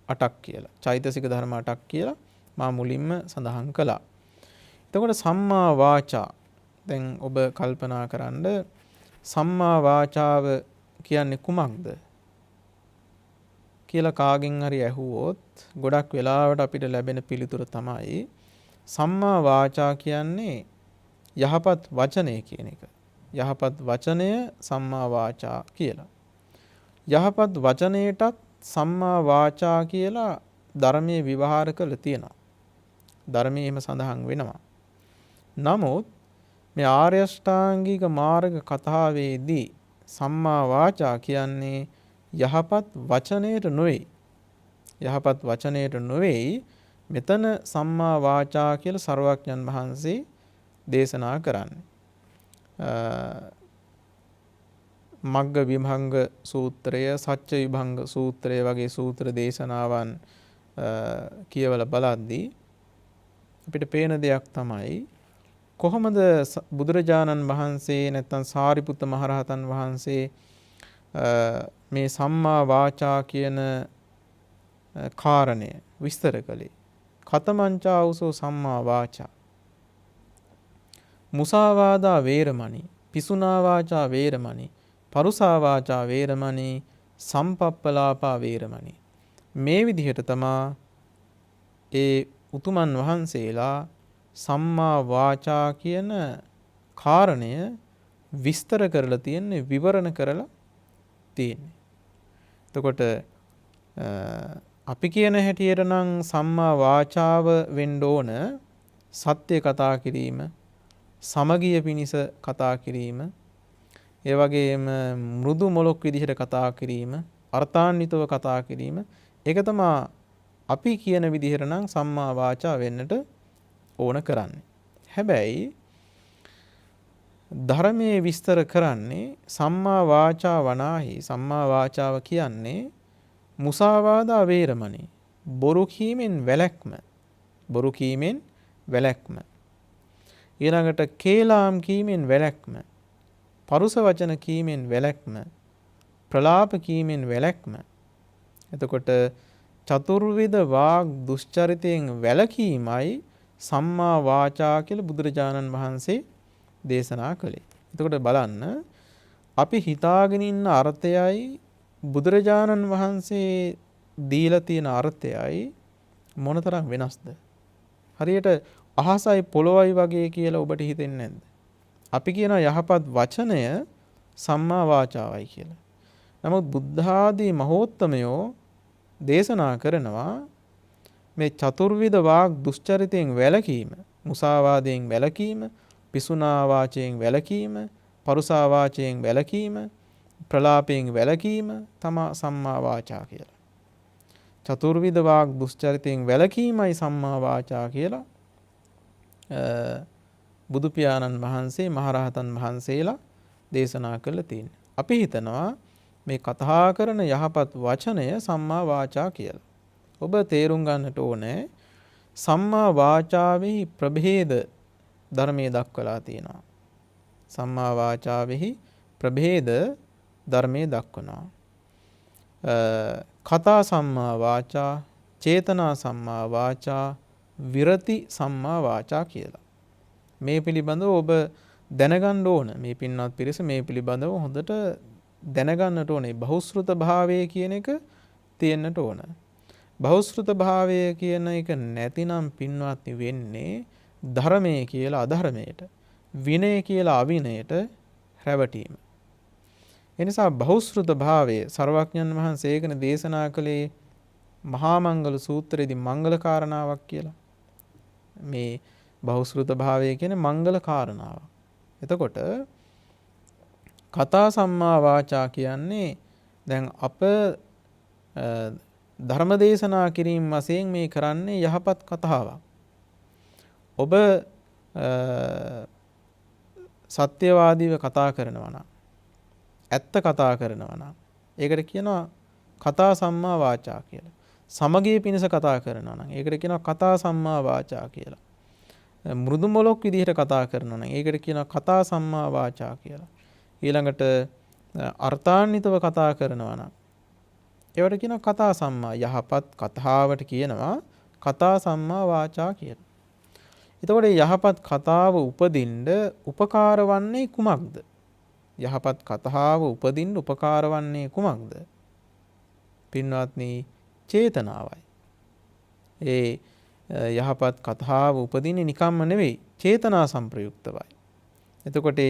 Speaker 1: 8ක් කියලා. චෛතසික ධර්ම 8ක් කියලා මා මුලින්ම සඳහන් කළා. එතකොට සම්මා වාචා, දැන් ඔබ කල්පනා කරන්න සම්මා වාචාව කියන්නේ කුමක්ද කියලා කාගෙන් හරි ඇහුවොත් ගොඩක් වෙලාවට අපිට ලැබෙන පිළිතුර තමයි සම්මා වාචා කියන්නේ යහපත් වචනය කියන එක. යහපත් වචනය සම්මා වාචා කියලා. යහපත් වචනයටත් සම්මා වාචා කියලා ධර්මයේ විවහාර කළ තියෙනවා. ධර්මයේ එහෙම සඳහන් වෙනවා. නමුත් මේ ආර්ය අෂ්ටාංගික මාර්ග කතාවේදී සම්මා වාචා කියන්නේ යහපත් වචනයට නොවේ. යහපත් වචනයට නොවේ. මෙතන සම්මා වාචා කියලා සර්වඥන් වහන්සේ දේශනා කරන්නේ. මග්ග විභංග සූත්‍රය, සච්ච විභංග සූත්‍රය වගේ සූත්‍ර දේශනාවන් කියවලා බලද්දී අපිට පේන දෙයක් තමයි කොහොමද බුදුරජාණන් වහන්සේ නැත්නම් සාරිපුත්ත මහරහතන් වහන්සේ මේ සම්මා වාචා කියන කාරණය විස්තර කළේ. කතමංචා උසෝ සම්මා වාචා මුසාවාදා වේරමණී, පිසුනා වාචා වේරමණී, පරුසා වාචා වේරමණී, සම්පප්පලාපා වේරමණී. මේ විදිහට තමා ඒ උතුමන් වහන්සේලා සම්මා වාචා කියන කාරණය විස්තර කරලා තියෙන්නේ, විවරණ කරලා තියෙන්නේ. එතකොට අපි කියන හැටියට නම් සම්මා වාචාව වෙන්න ඕන සත්‍ය කතා කිරීම, සමගිය පිණිස කතා කිරීම, ඒ වගේම මෘදු මොලොක් විදිහට කතා කිරීම, අර්ථාන්විතව කතා කිරීම. ඒක තමයි අපි කියන විදිහට නම් සම්මා වාචා වෙන්නට ඕන කරන්නේ. හැබැයි ධර්මයේ විස්තර කරන්නේ සම්මා වාචා වනාහි, සම්මා වාචාව කියන්නේ මුසාවාදා වේරමණී, බොරු කීමෙන් වැළැක්ම. බොරු කීමෙන් වැළැක්ම. ඊළඟට කේලාම් කීමෙන් වැළැක්ම, පරුස වචන කීමෙන් වැළැක්ම, ප්‍රලාප කීමෙන් වැළැක්ම. එතකොට චතුර්විධ වාග් දුෂ්චරිතයෙන් වැළකීමයි සම්මා වාචා කියලා බුදුරජාණන් වහන්සේ දේශනා කළේ. එතකොට බලන්න, අපි හිතාගෙන ඉන්න අර්ථයයි බුදුරජාණන් වහන්සේ දීලා තියෙන අර්ථයයි මොනතරම් වෙනස්ද? හරියට අහසයි පොළොවයි වගේ කියලා ඔබට හිතෙන්නේ නැද්ද? අපි කියන යහපත් වචනය සම්මා වාචාවයි කියලා. නමුත් බුද්ධ ආදී මහෝත්තමයෝ දේශනා කරනවා මේ චතුර්විධ වාග් දුෂ්චරිතයෙන් වැළකීම, මුසාවාදයෙන් වැළකීම, පිසුනා වාචයෙන් වැළකීම, පරුසා වාචයෙන් වැළකීම, ප්‍රලාපයෙන් වැළකීම තමයි සම්මා වාචා කියලා. චතුර්විධ වාග් දුෂ්චරිතයෙන් වැළකීමයි සම්මා වාචා කියලා බුදු පියාණන් වහන්සේ, මහරහතන් වහන්සේලා දේශනා කළා තියෙනවා. අපි හිතනවා මේ කතා කරන යහපත් වචනය සම්මා වාචා කියලා. ඔබ තේරුම් ගන්නට ඕනේ සම්මා වාචාවෙහි ප්‍රභේද ධර්මයේ දක්වලා තියෙනවා. සම්මා වාචාවෙහි ප්‍රභේද ධර්මයේ දක්වනවා. කතා සම්මා වාචා, චේතනා සම්මා වාචා, විරති සම්මා වාචා කියලා. මේ පිළිබඳව ඔබ දැනගන්න ඕන. මේ පින්වත් පිරිස මේ පිළිබඳව හොඳට දැනගන්නට ඕනේ. බහුශ්‍රృత භාවය කියන එක තියෙන්නට ඕන. බහුශ්‍රృత භාවය කියන එක නැතිනම් පින්වත්නි වෙන්නේ ධර්මයේ කියලා අධර්මයට, විනය කියලා අවිනයට රැවටීම. එනිසා බහුශ්‍රృత භාවය සර්වඥන් වහන්සේ ඒකන දේශනා කළේ මහා මංගල සූත්‍රයේදී මංගල කාරණාවක් කියලා. මේ බහුශ්‍රృత භාවය කියන්නේ මංගල කාරණාවක්. එතකොට කතා සම්මා වාචා කියන්නේ දැන් අප ධර්ම දේශනා කිරීම වශයෙන් මේ කරන්නේ යහපත් කතාවක්. ඔබ සත්‍යවාදීව කතා කරනවා නම්, ඇත්ත කතා කරනවා නම් ඒකට කියනවා කතා සම්මා වාචා කියලා. සමගිය පිණිස කතා කරනවා නම් ඒකට කියනවා කතා සම්මා වාචා කියලා. මෘදු මොලොක් විදිහට කතා කරනවා නම් ඒකට කියනවා කතා සම්මා වාචා කියලා. ඊළඟට අර්ථාන්විතව කතා කරනවා නම් ඒවට කියනවා කතා සම්මා, යහපත් කතාවට කියනවා කතා සම්මා වාචා කියලා. එතකොට යහපත් කතාව උපදින්න උපකාර වන්නේ කුමක්ද? යහපත් කතාව උපදින්න උපකාර වන්නේ කුමක්ද? පින්වත්නි, චේතනාවයි. ඒ යහපත් කතාව උපදින්නේ නිකම්ම නෙවෙයි, චේතනා සංප්‍රයුක්තවයි. එතකොට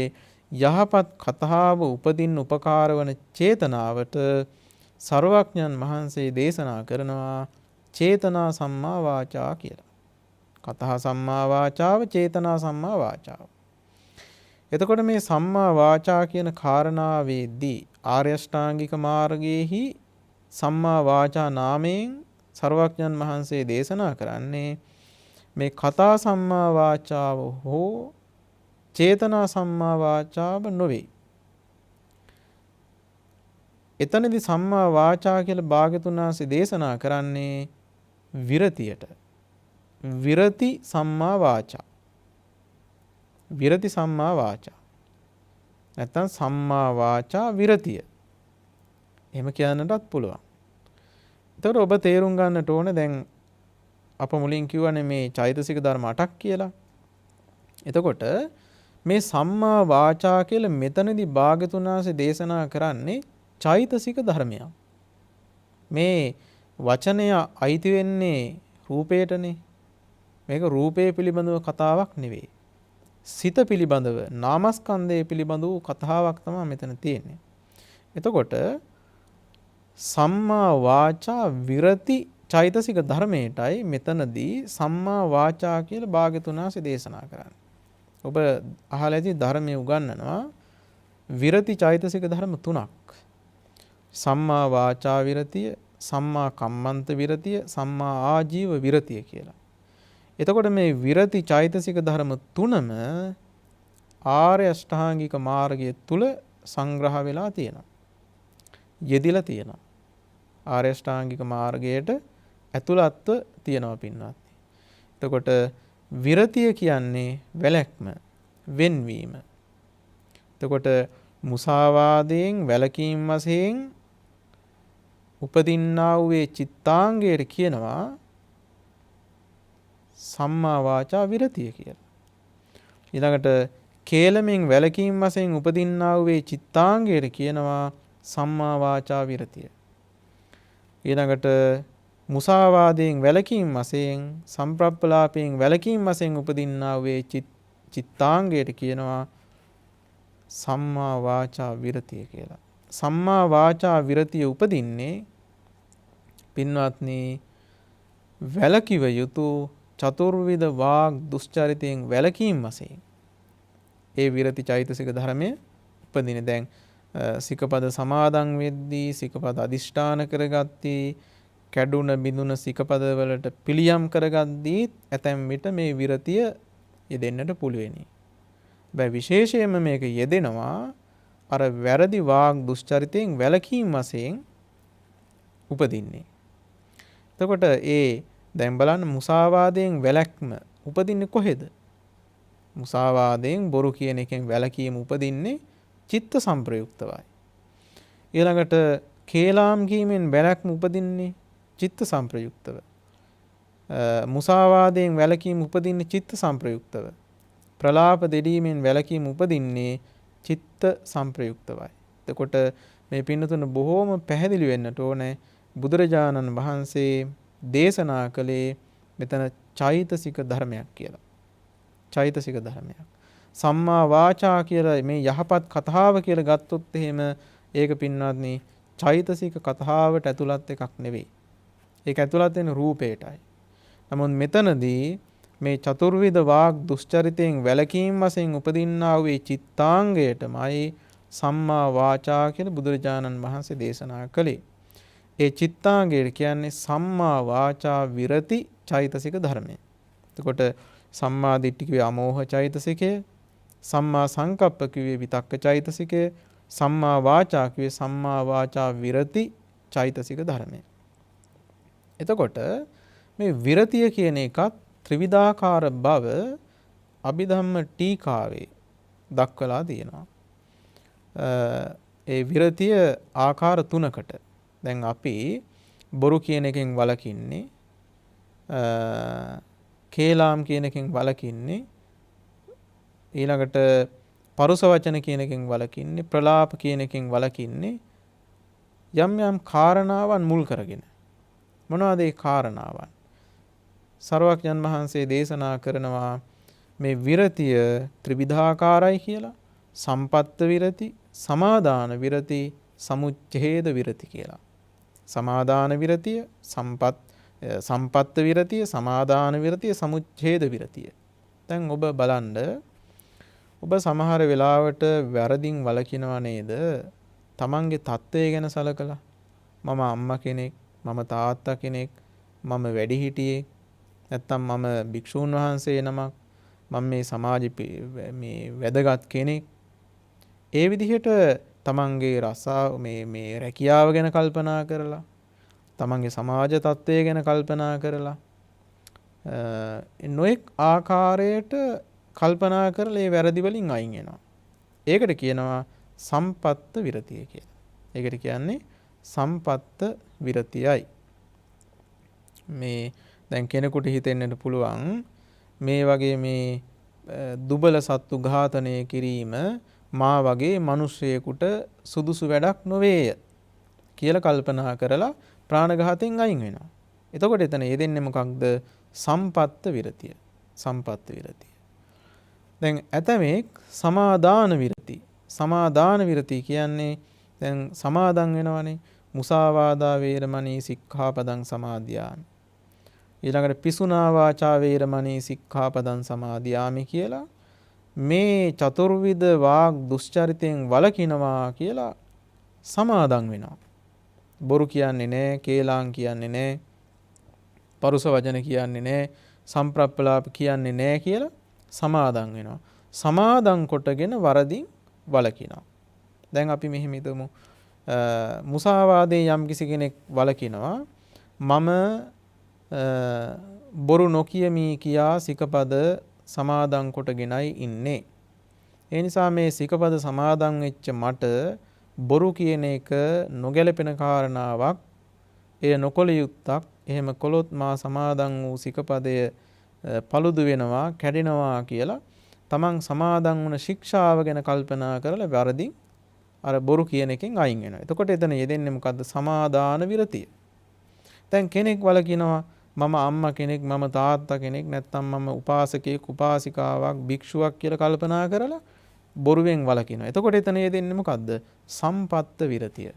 Speaker 1: යහපත් කතාව උපදින්න උපකාර වන චේතනාවට සර්වඥන් වහන්සේ දේශනා කරනවා චේතනා සම්මා වාචා කියලා. කතා සම්මා වාචාව, චේතනා සම්මා වාචාව. එතකොට මේ සම්මා වාචා කියන කාරණාවේදී ආර්ය අෂ්ටාංගික මාර්ගයේහි සම්මා වාචා නාමයෙන් සර්වඥන් වහන්සේ දේශනා කරන්නේ මේ කතා සම්මා වාචාව හෝ චේතනා සම්මා වාචාව නොවේ. එතනදී සම්මා වාචා කියලා භාග්‍යතුන් වහන්සේ දේශනා කරන්නේ විරතියට. විරති සම්මා වාචා. විරති සම්මා වාචා. නැත්තම් සම්මා වාචා විරතිය. එහෙම කියන්නටත් පුළුවන්. එතකොට ඔබ තේරුම් ගන්නට ඕනේ දැන් අප මුලින් කිව්වනේ මේ චෛතසික ධර්ම 8ක් කියලා. එතකොට මේ සම්මා වාචා කියලා මෙතනදී භාග්‍යතුන් වහන්සේ දේශනා කරන්නේ චෛතසික ධර්මයක්. මේ වචනය අයිති වෙන්නේ රූපයටනේ. මේක රූපය පිළිබඳව කතාවක් නෙවෙයි. සිත පිළිබඳව, නාමස්කන්ධය පිළිබඳව කතාවක් තමයි මෙතන තියෙන්නේ. එතකොට සම්මා වාචා විරති චෛතසික ධර්මයටයි මෙතනදී සම්මා වාචා කියලා භාග්‍යතුන් වහන්සේ දේශනා කරන්නේ. ඔබ අහලා ඇති ධර්මයේ උගන්වනවා විරති චෛතසික ධර්ම 3ක්. සම්මා වාචා විරතිය, සම්මා කම්මන්ත විරතිය, සම්මා ආජීව විරතිය කියලා. එතකොට මේ විරති චෛතසික ධර්ම 3ම ආර්ය අෂ්ටාංගික මාර්ගය තුල සංග්‍රහ වෙලා තියෙනවා. යෙදිලා තියෙනවා. ආර්ය අෂ්ටාංගික මාර්ගයට ඇතුළත්ව තියෙනවා පින්වත්නි. එතකොට විරතිය කියන්නේ වැළැක්ම, වෙන්වීම. එතකොට මුසාවාදයෙන් වැළකීම් වශයෙන් උපදින්නා වූ චිත්තාංගයට කියනවා සම්මා වාචා විරතිය කියලා. ඊළඟට කේලමෙන් වැළකීම් වශයෙන් උපදින්නා වූ චිත්තාංගයට කියනවා සම්මා වාචා විරතිය. ඊළඟට මුසාවාදයෙන් වැළකීම් වශයෙන්, සම්ප්‍රප්පලාපයෙන් වැළකීම් වශයෙන් උපදින්නා වූ චිත්තාංගයට කියනවා සම්මා වාචා විරතිය කියලා. සම්මා වාචා විරතිය උපදින්නේ පින්වත්නි වැළකිව යුතු චතුර්විධ වාග් දුස්චරිතයෙන් වැළකීම් වශයෙන් ඒ විරති චෛතසික ධර්මයේ උපදින. දැන් සිකපද සමාදන් වෙද්දී සිකපද අදිෂ්ඨාන කරගත්තී, කැඩුන බිඳුන සිකපද වලට පිළියම් කරගද්දී ඇතැම් විට මේ විරතිය යෙදෙන්නට පුළුවනි. හැබැයි විශේෂයෙන්ම මේක යෙදෙනවා අර වැරදි වාග් දුස්චරිතයෙන් වැළකීම් වශයෙන් උපදින්නේ. එතකොට දැන් බලන්න මුසාවාදයෙන් වැළැක්ම උපදින්නේ කොහෙද? මුසාවාදයෙන් බොරු කියන එකෙන් වැළකීම උපදින්නේ චිත්ත සංප්‍රයුක්තවයි. ඊළඟට කේලාම් කීමෙන් වැළැක්ම උපදින්නේ චිත්ත සංප්‍රයුක්තව. මුසාවාදයෙන් වැළකීම උපදින්නේ චිත්ත සංප්‍රයුක්තව. ප්‍රලාප දෙඩීමෙන් වැළකීම උපදින්නේ චිත්ත සංප්‍රයුක්තවයි. එතකොට මේ පින්නතුන බොහෝම පැහැදිලි වෙන්නට ඕනේ බුදුරජාණන් වහන්සේ දේශනා කළේ මෙතන චෛතසික ධර්මයක් කියලා. චෛතසික ධර්මයක්. සම්මා වාචා කියලා මේ යහපත් කතාව කියලා ගත්තොත් එහෙම ඒක පින්වත්නි චෛතසික කතාවට ඇතුළත් එකක් නෙවෙයි. ඒක ඇතුළත් වෙන රූපයටයි. නමුත් මෙතනදී මේ චතුර්විධ වාග් දුස්චරිතයෙන් වැළකීම් වශයෙන් උපදින්නා වූ චිත්තාංගයටමයි සම්මා වාචා කියලා බුදුරජාණන් වහන්සේ දේශනා කළේ. ඒ චිත්තාංගය කියන්නේ සම්මා වාචා විරති චෛතසික ධර්මය. එතකොට සම්මා දිට්ඨි කිව්වේ අමෝහ චෛතසිකය, සම්මා සංකප්ප කිව්වේ විතක්ක චෛතසිකය, සම්මා වාචා කිව්වේ සම්මා වාචා විරති චෛතසික ධර්මය. එතකොට මේ විරතිය කියන එකත් ත්‍රිවිධාකාර බව අභිධම්ම ටීකාවේ දක්වලා තියෙනවා. ඒ විරතිය ආකාර 3කට. දැන් අපි බොරු කියන එකෙන් වළකින්නේ, කේලාම් කියන එකෙන් වළකින්නේ, ඊළඟට පරුස වචන කියන එකෙන් වළකින්නේ, ප්‍රලාප කියන එකෙන් වළකින්නේ යම් යම් කාරණාවන් මුල් කරගෙන. මොනවද ඒ කාරණාවන්? සර්වඥන් වහන්සේ දේශනා කරනවා මේ විරතිය ත්‍රිවිධාකාරයි කියලා. සම්පත්ත විරති, සමාදාන විරති, සමුච්ඡේද විරති කියලා. සමාදාන විරතිය, සම්පත්ත විරතිය, සමාදාන විරතිය, සමුච්ඡේද විරතිය. දැන් ඔබ බලන්න, ඔබ සමහර වෙලාවට වැරදින් වළකිනවා නේද? තමන්ගේ තත්ත්වය ගැන සලකලා. මම අම්මා කෙනෙක්, මම තාත්තා කෙනෙක්, මම වැඩිහිටියෙක්, නැත්තම් මම භික්ෂූන් වහන්සේ නමක්, මම මේ සමාජයේ මේ වැදගත් කෙනෙක්. ඒ විදිහට තමන්ගේ රසාව මේ රැකියාව ගැන කල්පනා කරලා, තමන්ගේ සමාජ තත්ත්වය ගැන කල්පනා කරලා, නොඑක් ආකාරයට කල්පනා කරලා ඒ වැරදි වලින් අයින් වෙනවා. ඒකට කියනවා සම්පත්ත විරතිය කියලා. ඒකට කියන්නේ සම්පත්ත විරතියයි. මේ දැන් කෙනෙකුට හිතෙන්නට පුළුවන් මේ වගේ මේ දුබල සත්තු ඝාතනය කිරීම මා වගේ මිනිසෙකුට සුදුසු වැඩක් නොවේය කියලා කල්පනා කරලා ප්‍රාණඝාතයෙන් අයින් වෙනවා. එතකොට එතන යෙදෙන්නේ මොකක්ද? සම්පත්ත විරතිය. සම්පත්ත විරතිය. දැන් ඇතමෙක් සමාදාන විරති. සමාදාන විරති කියන්නේ දැන් සමාදන් වෙනවනේ. මුසාවාදා වේරමණී සික්ඛාපදං සමාදියාමි. ඊළඟට පිසුනා වාචා වේරමණී සික්ඛාපදං සමාදියාමි කියලා මේ චතුර්විධ වාග් දුස්චරිතයෙන් වළකිනවා කියලා සමාදන් වෙනවා. බොරු කියන්නේ නැහැ, කේලාම් කියන්නේ නැහැ, පරුස වචන කියන්නේ නැහැ, සම්ප්‍රප්පලාප කියන්නේ නැහැ කියලා සමාදන් වෙනවා. සමාදන් කොටගෙන වරදින් වළකිනවා. දැන් අපි මෙහෙම හිතමු, මුසාවාදයේ යම් කිසි කෙනෙක් වළකිනවා, මම බොරු නොකියමි කියා සිකපද සමාදන් කොටගෙනයි ඉන්නේ. ඒ නිසා මේ සිකපද සමාදන් වෙච්ච මට බොරු කියන එක නොගැලපෙන කාරණාවක්, එය නොකළ යුත්තක්. එහෙම කළොත් මා සමාදන් වූ සිකපදය paludu වෙනවා, කැඩෙනවා කියලා තමන් සමාදන් වුණ ශික්ෂාව ගැන කල්පනා කරලා වරදින් අර බොරු කියන එකෙන් අයින් වෙනවා. එතකොට එතන යෙදෙන්නේ මොකද්ද? සමාදාන විරතිය. දැන් කෙනෙක් වළකිනවා, මම අම්මා කෙනෙක්, මම තාත්තා කෙනෙක්, නැත්නම් මම උපාසකයෙක්, උපාසිකාවක්, භික්ෂුවක් කියලා කල්පනා කරලා බොරුවෙන් වළකිනවා. එතකොට එතන යෙදෙන්නේ මොකද්ද? සම්පත්ත විරතිය.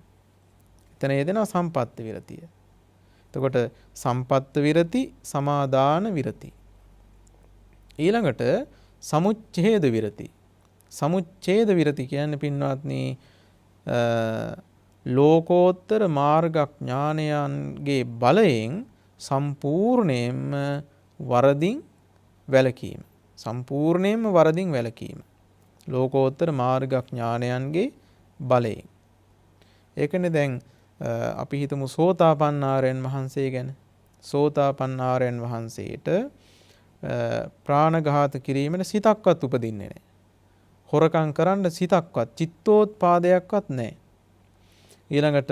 Speaker 1: එතන යෙදෙනවා සම්පත්ත විරතිය. එතකොට සම්පත්ත විරති, සමාදාන විරති. ඊළඟට සමුච්ඡේද විරති. සමුච්ඡේද විරති කියන්නේ පින්වත්නි, ලෝකෝත්තර මාර්ග ඥානයන්ගේ බලයෙන් සම්පූර්ණයෙන්ම වරදින් වැළකීම. සම්පූර්ණයෙන්ම වරදින් වැළකීම. ලෝකෝත්තර මාර්ග ඥානයන්ගේ බලයෙන්. ඒකනේ දැන් අපි හිතමු සෝතාපන්නාරයන් වහන්සේ ගැන. සෝතාපන්නාරයන් වහන්සේට ප්‍රාණඝාත කිරීමට සිතක්වත් උපදින්නේ නැහැ. හොරකම් කරන්න සිතක්වත්, චිත්තෝත්පාදයක්වත් නැහැ. ඊළඟට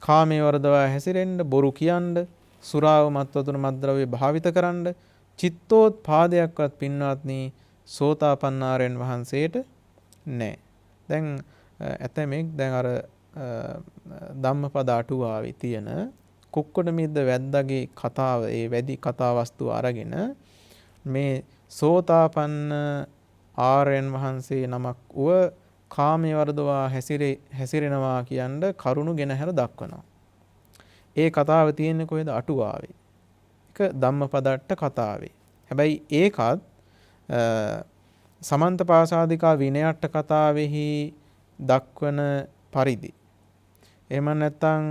Speaker 1: කාමයේ වර්ධවා හැසිරෙන්න, බොරු කියන්න, සුරාව මත්වතුන මත්ද්‍රව්‍ය භාවිත කරන්න චිත්තෝත්පාදයක්වත් පින්වත්නි සෝතාපන්නාරයන් වහන්සේට නැහැ. දැන් ඇතමෙක් දැන් අර ධම්මපද අටුවාවේ තියෙන කුක්කුඩ මිද්ද වැද්දාගේ කතාව, ඒ වැදි කතා වස්තුව අරගෙන මේ සෝතාපන්න ආර්යයන් වහන්සේ නමක් වූ කාමයේ වර්ධවා හැසිරෙනවා කියන්න කරුණු ගෙනහැර දක්වනවා. ඒ කතාව තියෙන්නේ කොහෙද? අටුවාවේ. ඒක ධම්මපදට්ට කතාවේ. හැබැයි ඒකත් සමන්තපාසාදිකා විනයට්ට කතාවෙහි දක්වන පරිදි, එහෙම නැත්නම්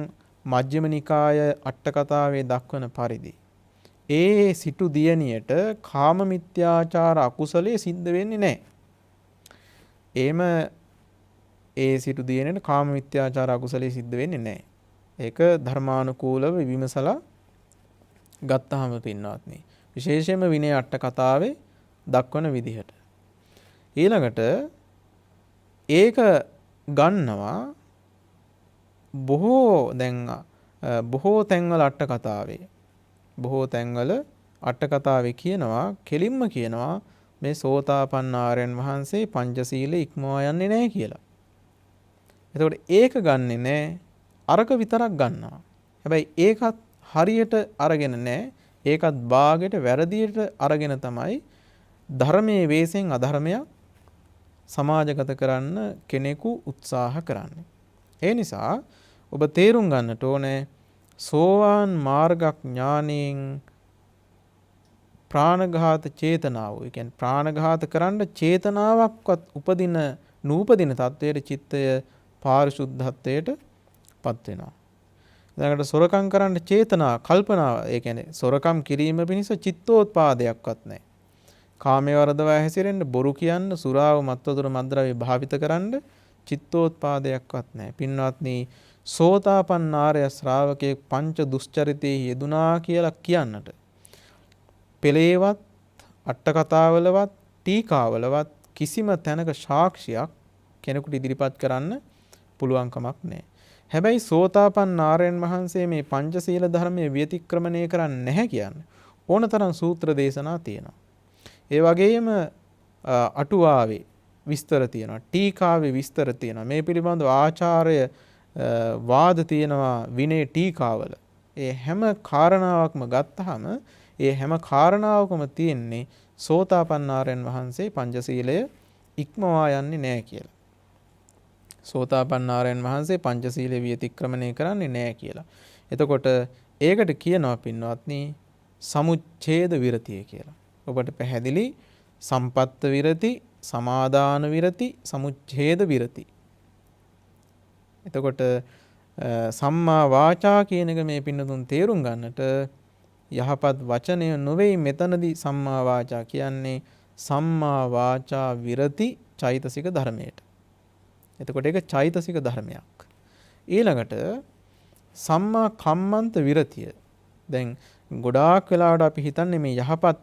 Speaker 1: මජ්ක්‍ධිම නිකාය අට කතාවේ දක්වන පරිදි ඒ සිටු දියණියට කාම මිත්‍යාචාර අකුසලයේ සිද්ධ වෙන්නේ නැහැ. එහෙම ඒ සිටු දියණියට කාම මිත්‍යාචාර අකුසලයේ සිද්ධ වෙන්නේ නැහැ. ඒක ධර්මානුකූලව විමසලා ගත්තාම පින්වත්නි විශේෂයෙන්ම විනය අට කතාවේ දක්වන විදිහට. ඊළඟට ඒක ගන්නවා බොහෝ තැන්වල අට කතාවේ. බොහෝ තැන්වල අට කතාවේ කියනවා කෙලින්ම කියනවා මේ සෝතාපන්න ආර්යයන් වහන්සේ පංචශීලයේ ඉක්මවා යන්නේ නැහැ කියලා. එතකොට ඒක ගන්නෙ නැහැ. අරක විතරක් ගන්නවා. හැබැයි ඒකත් හරියට අරගෙන නැහැ. ඒකත් භාගයට වැරදියට අරගෙන තමයි ධර්මයේ වේසෙන් අධර්මයක් සමාජගත කරන්න කෙනෙකු උත්සාහ කරන්නේ. ඒ නිසා ඔබ තේරුම් ගන්නට ඕනේ සෝවාන් මාර්ගඥානයෙන් ප්‍රාණඝාත චේතනාව, ඒ කියන්නේ ප්‍රාණඝාත කරන්න චේතනාවක්වත් නූපදින තත්වයට චිත්තය පාරිශුද්ධත්වයට පත් වෙනවා. ඊළඟට සොරකම් කරන්න චේතනා කල්පනාව, ඒ කියන්නේ සොරකම් කිරීම පිණිස චිත්තෝත්පාදයක්වත් නැහැ. කාමයේ වරදවා හැසිරෙන්න, බොරු කියන්න, සුරාව, මත්වතුර, මත්ද්‍රව්‍ය භාවිත කරන්න චිත්තෝත්පාදයක්වත් නැහැ. පින්වත්නි, සෝතාපන්න ආර්ය ශ්‍රාවකයෙක් පංච දුස්චරිතයේ යෙදුනා කියලා කියන්නට පෙළේවත්, අට කතාවලවත්, ටීකාවලවත් කිසිම තැනක සාක්ෂියක් කෙනෙකුට ඉදිරිපත් කරන්න පුළුවන් කමක් නැහැ. හැබැයි සෝතාපන්න ආර්යයන් වහන්සේ මේ පංචශීල ධර්මයේ ව්‍යතික්‍රමණය කරන්නේ නැහැ කියන්නේ ඕනතරම් සූත්‍ර දේශනා තියෙනවා. ඒ වගේම අටුවාවේ විස්තර තියෙනවා, ටීකාවේ විස්තර තියෙනවා. මේ පිළිබඳව ආචාර්ය වාද තියෙනවා විනය ටීකාවල. ඒ හැම කාරණාවක්ම ගත්තාම ඒ හැම කාරණාවකම තියෙන්නේ සෝතාපන්න ආර්යයන් වහන්සේ පංචශීලය ඉක්මවා යන්නේ නැහැ කියලා. සෝතාපන්න ආර්යයන් වහන්සේ පංචශීලයේ විතික්‍රමණය කරන්නේ නැහැ කියලා. එතකොට ඒකට කියනවා පින්වත්නි සමුච්ඡේද විරතිය කියලා. ඔබට පැහැදිලි සම්පත්ත විරති, සමාදාන විරති, සමුච්ඡේද විරති. එතකොට සම්මා වාචා කියන එක මේ පින්නතුන් තේරුම් ගන්නට යහපත් වචනය නොවේ. මෙතනදී සම්මා වාචා කියන්නේ සම්මා වාචා විරති චෛතසික ධර්මයට. එතකොට ඒක චෛතසික ධර්මයක්. ඊළඟට සම්මා කම්මන්ත විරතිය. දැන් ගොඩාක් වෙලාවට අපි හිතන්නේ මේ යහපත්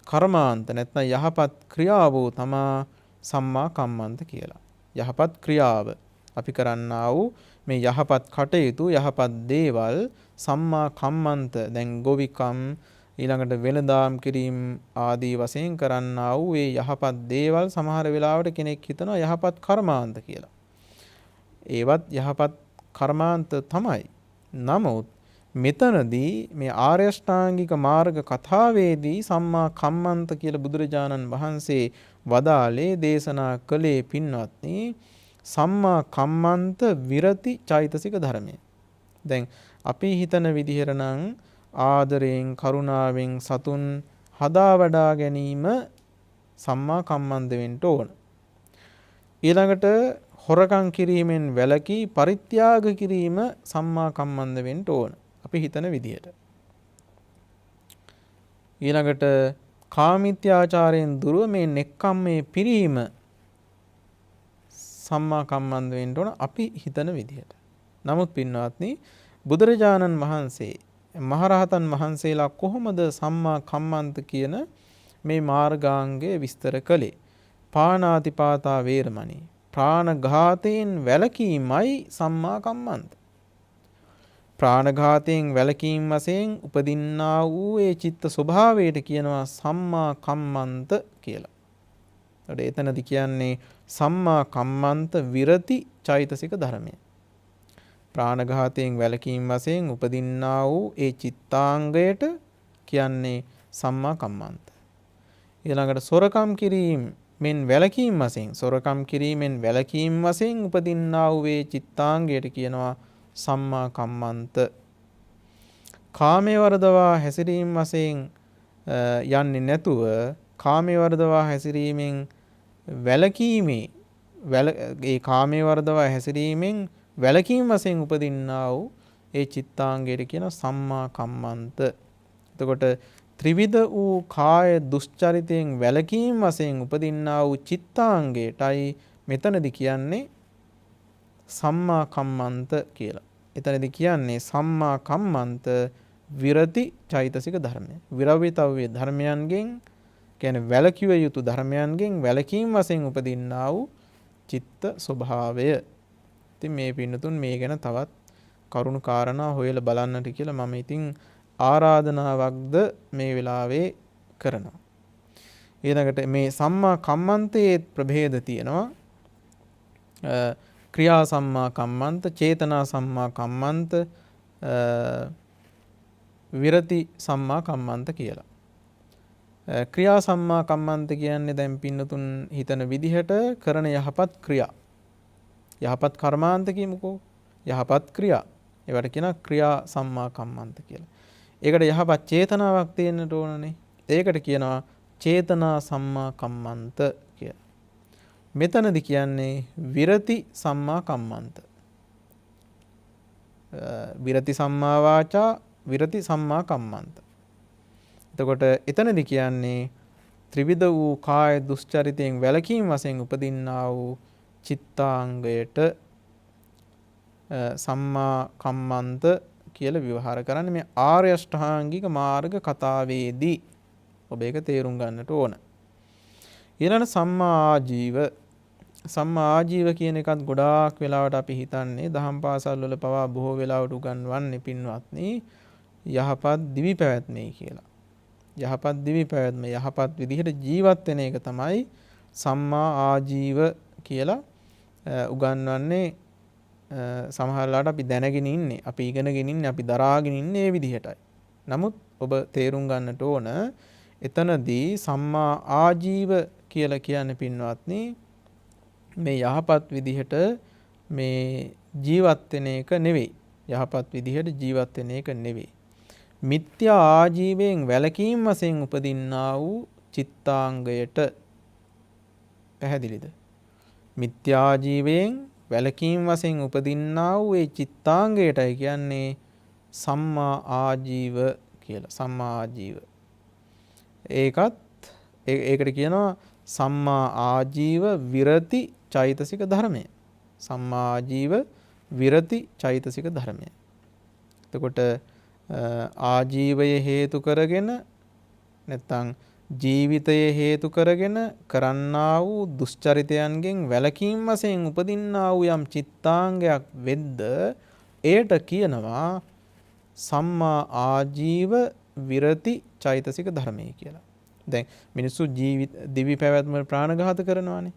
Speaker 1: කර්මාන්ත නැත්නම් යහපත් ක්‍රියාවෝ තමා සම්මා කම්මන්ත කියලා. යහපත් ක්‍රියාව අපි කරන්නා වූ මේ යහපත් කටයුතු, යහපත් දේවල් සම්මා කම්මන්ත. දැන් ගොවිකම්, ඊළඟට වෙළඳාම් කිරීම ආදී වශයෙන් කරන්නා වූ මේ යහපත් දේවල් සමහර වෙලාවට කෙනෙක් හිතනවා යහපත් කර්මාන්ත කියලා. ඒවත් යහපත් කර්මාන්ත තමයි. නමුත් මෙතනදී මේ ආර්ය අෂ්ටාංගික මාර්ග කතාවේදී සම්මා කම්මන්ත කියලා බුදුරජාණන් වහන්සේ වදාළේ, දේශනා කළේ පින්වත්නි සම්මා කම්මන්ත විරති චෛතසික ධර්මය. දැන් අපි හිතන විදිහට නම් ආදරයෙන්, කරුණාවෙන් සතුන් හදා වඩා ගැනීම සම්මා කම්මන්ත වෙන්න ඕන. ඊළඟට හොරකම් කිරීමෙන් වැළකී පරිත්‍යාග කිරීම සම්මා කම්මන්ත වෙන්න ඕන. අපි හිතන විදිහට. ඊළඟට කාමිත්‍යාචාරයෙන් දුරව මේ නෙක්ඛම්මයේ පිරීම සම්මා කම්මන්ත වෙන්න ඕන අපි හිතන විදිහට. නමුත් පින්වත්නි, බුදුරජාණන් වහන්සේ, මහරහතන් වහන්සේලා කොහොමද සම්මා කම්මන්ත කියන මේ මාර්ගාංගය විස්තර කළේ? පාණාතිපාතා වේරමණී, ප්‍රාණඝාතයෙන් වැළකීමයි සම්මා කම්මන්ත. ප්‍රාණඝාතයෙන් වැළකීම වශයෙන් උපදින්නා වූ ඒ චිත්ත ස්වභාවයට කියනවා සම්මා කම්මන්ත කියලා. එතනදී කියන්නේ සම්මා කම්මන්ත විරති චෛතසික ධර්මය. ප්‍රාණඝාතයෙන් වැළකීම වශයෙන් උපදින්නා වූ ඒ චිත්තාංගයට කියන්නේ සම්මා කම්මන්ත. ඊළඟට සොරකම් කිරීමෙන් වැළකීම වශයෙන්, සොරකම් කිරීමෙන් වැළකීම වශයෙන් උපදින්නා වූ ඒ චිත්තාංගයට කියනවා සම්මා කම්මන්ත. කාමයේ වරදවා හැසිරීම වශයෙන් යන්නේ නැතුව, කාමයේ වරදවා හැසිරීමෙන් වැළකීමේ ඒ කාමයේ වරදවා හැසිරීමෙන් වැළකීම වශයෙන් උපදින්නා වූ ඒ චිත්තාංගයට කියන සම්මා කම්මන්ත. එතකොට ත්‍රිවිධ වූ කාය දුස්චරිතයෙන් වැළකීම වශයෙන් උපදින්නා වූ චිත්තාංගයටයි මෙතනදී කියන්නේ සම්මා කම්මන්ත කියලා. එතනදී කියන්නේ සම්මා කම්මන්ත විරති චෛතසික ධර්මය. විරවිතව්‍ය ධර්මයන්ගෙන් කියන්නේ වැළකිය යුතු ධර්මයන්ගෙන් වැළකීම් වශයෙන් උපදින්නා වූ චිත්ත ස්වභාවය. ඉතින් මේ පින්නතුන් මේ ගැන තවත් කරුණු කාරණා හොයලා බලන්නට කියලා මම ඉතින් ආරාධනාවක්ද මේ වෙලාවේ කරනවා. ඊළඟට මේ සම්මා කම්මන්තයේ ප්‍රභේද තියෙනවා. ක්‍රියා සම්මා කම්මන්ත, චේතනා සම්මා කම්මන්ත, විරති සම්මා කම්මන්ත කියලා. ක්‍රියා සම්මා කම්මන්ත කියන්නේ දැන් පින්නතුන් හිතන විදිහට කරන යහපත් ක්‍රියා. යහපත් කර්මාන්ත කියමුකෝ. යහපත් ක්‍රියා. ඒවට කියනවා ක්‍රියා සම්මා කම්මන්ත කියලා. ඒකට යහපත් චේතනාවක් තියෙන්නට ඕනනේ. ඒකට කියනවා චේතනා සම්මා කම්මන්ත කියලා. මෙතනදි කියන්නේ විරති සම්මා කම්මන්ත. විරති සම්මා වාචා, විරති සම්මා කම්මන්ත. එතකොට එතනදි කියන්නේ ත්‍රිවිධ වූ කාය දුස්චරිතයෙන් වැළකීම් වශයෙන් උපදින්නා වූ චිත්තාංගයට සම්මා කම්මන්ත කියලා විවහාර කරන්නේ මේ ආර්ය අෂ්ටාංගික මාර්ග කතාවේදී. ඔබ ඒක තේරුම් ගන්නට ඕන. ඊළඟ සම්මා ආජීව. සම්මා ආජීව කියන එකත් ගොඩාක් වෙලාවට අපි හිතන්නේ දහම් පාසල් වල පවා බොහෝ වෙලාවට උගන්වන්නේ පින්වත්නි යහපත් දිවි පැවැත්මයි කියලා. යහපත් දිවි පැවැත්ම යහපත් විදිහට ජීවත් වෙන එක තමයි සම්මා ආජීව කියලා උගන්වන්නේ. සමහරලාට අපි දැනගෙන ඉන්නේ, අපි ඉගෙනගෙන ඉන්නේ, අපි දරාගෙන ඉන්නේ මේ විදිහටයි. නමුත් ඔබ තේරුම් ගන්නට ඕන එතනදී සම්මා ආජීව කියලා කියන්නේ පින්වත්නි මේ යහපත් විදිහට මේ ජීවත් වෙන එක නෙවෙයි. යහපත් විදිහට ජීවත් වෙන එක නෙවෙයි. මිත්‍යා ආජීවයෙන් වැළකීම් වශයෙන් උපදින්නා වූ චිත්තාංගයට. පැහැදිලිද? මිත්‍යා ආජීවයෙන් වැළකීම් වශයෙන් උපදින්නා වූ ඒ චිත්තාංගයටයි කියන්නේ සම්මා ආජීව කියලා. සම්මා ආජීව. ඒකට කියනවා සම්මා ආජීව විරති චෛතසික ධර්මය. සම්මා ආජීව විරති චෛතසික ධර්මය. එතකොට ආජීවය හේතු කරගෙන නැත්නම් ජීවිතය හේතු කරගෙන කරන්නා වූ දුෂ්චරිතයන්ගෙන් වැළකීම් වශයෙන් උපදින්නා වූ යම් චිත්තාංගයක් වෙද්ද එයට කියනවා සම්මා ආජීව විරති චෛතසික ධර්මය කියලා. දැන් මිනිස්සු දිවි පැවැත්ම ප්‍රාණඝාත කරනවානේ.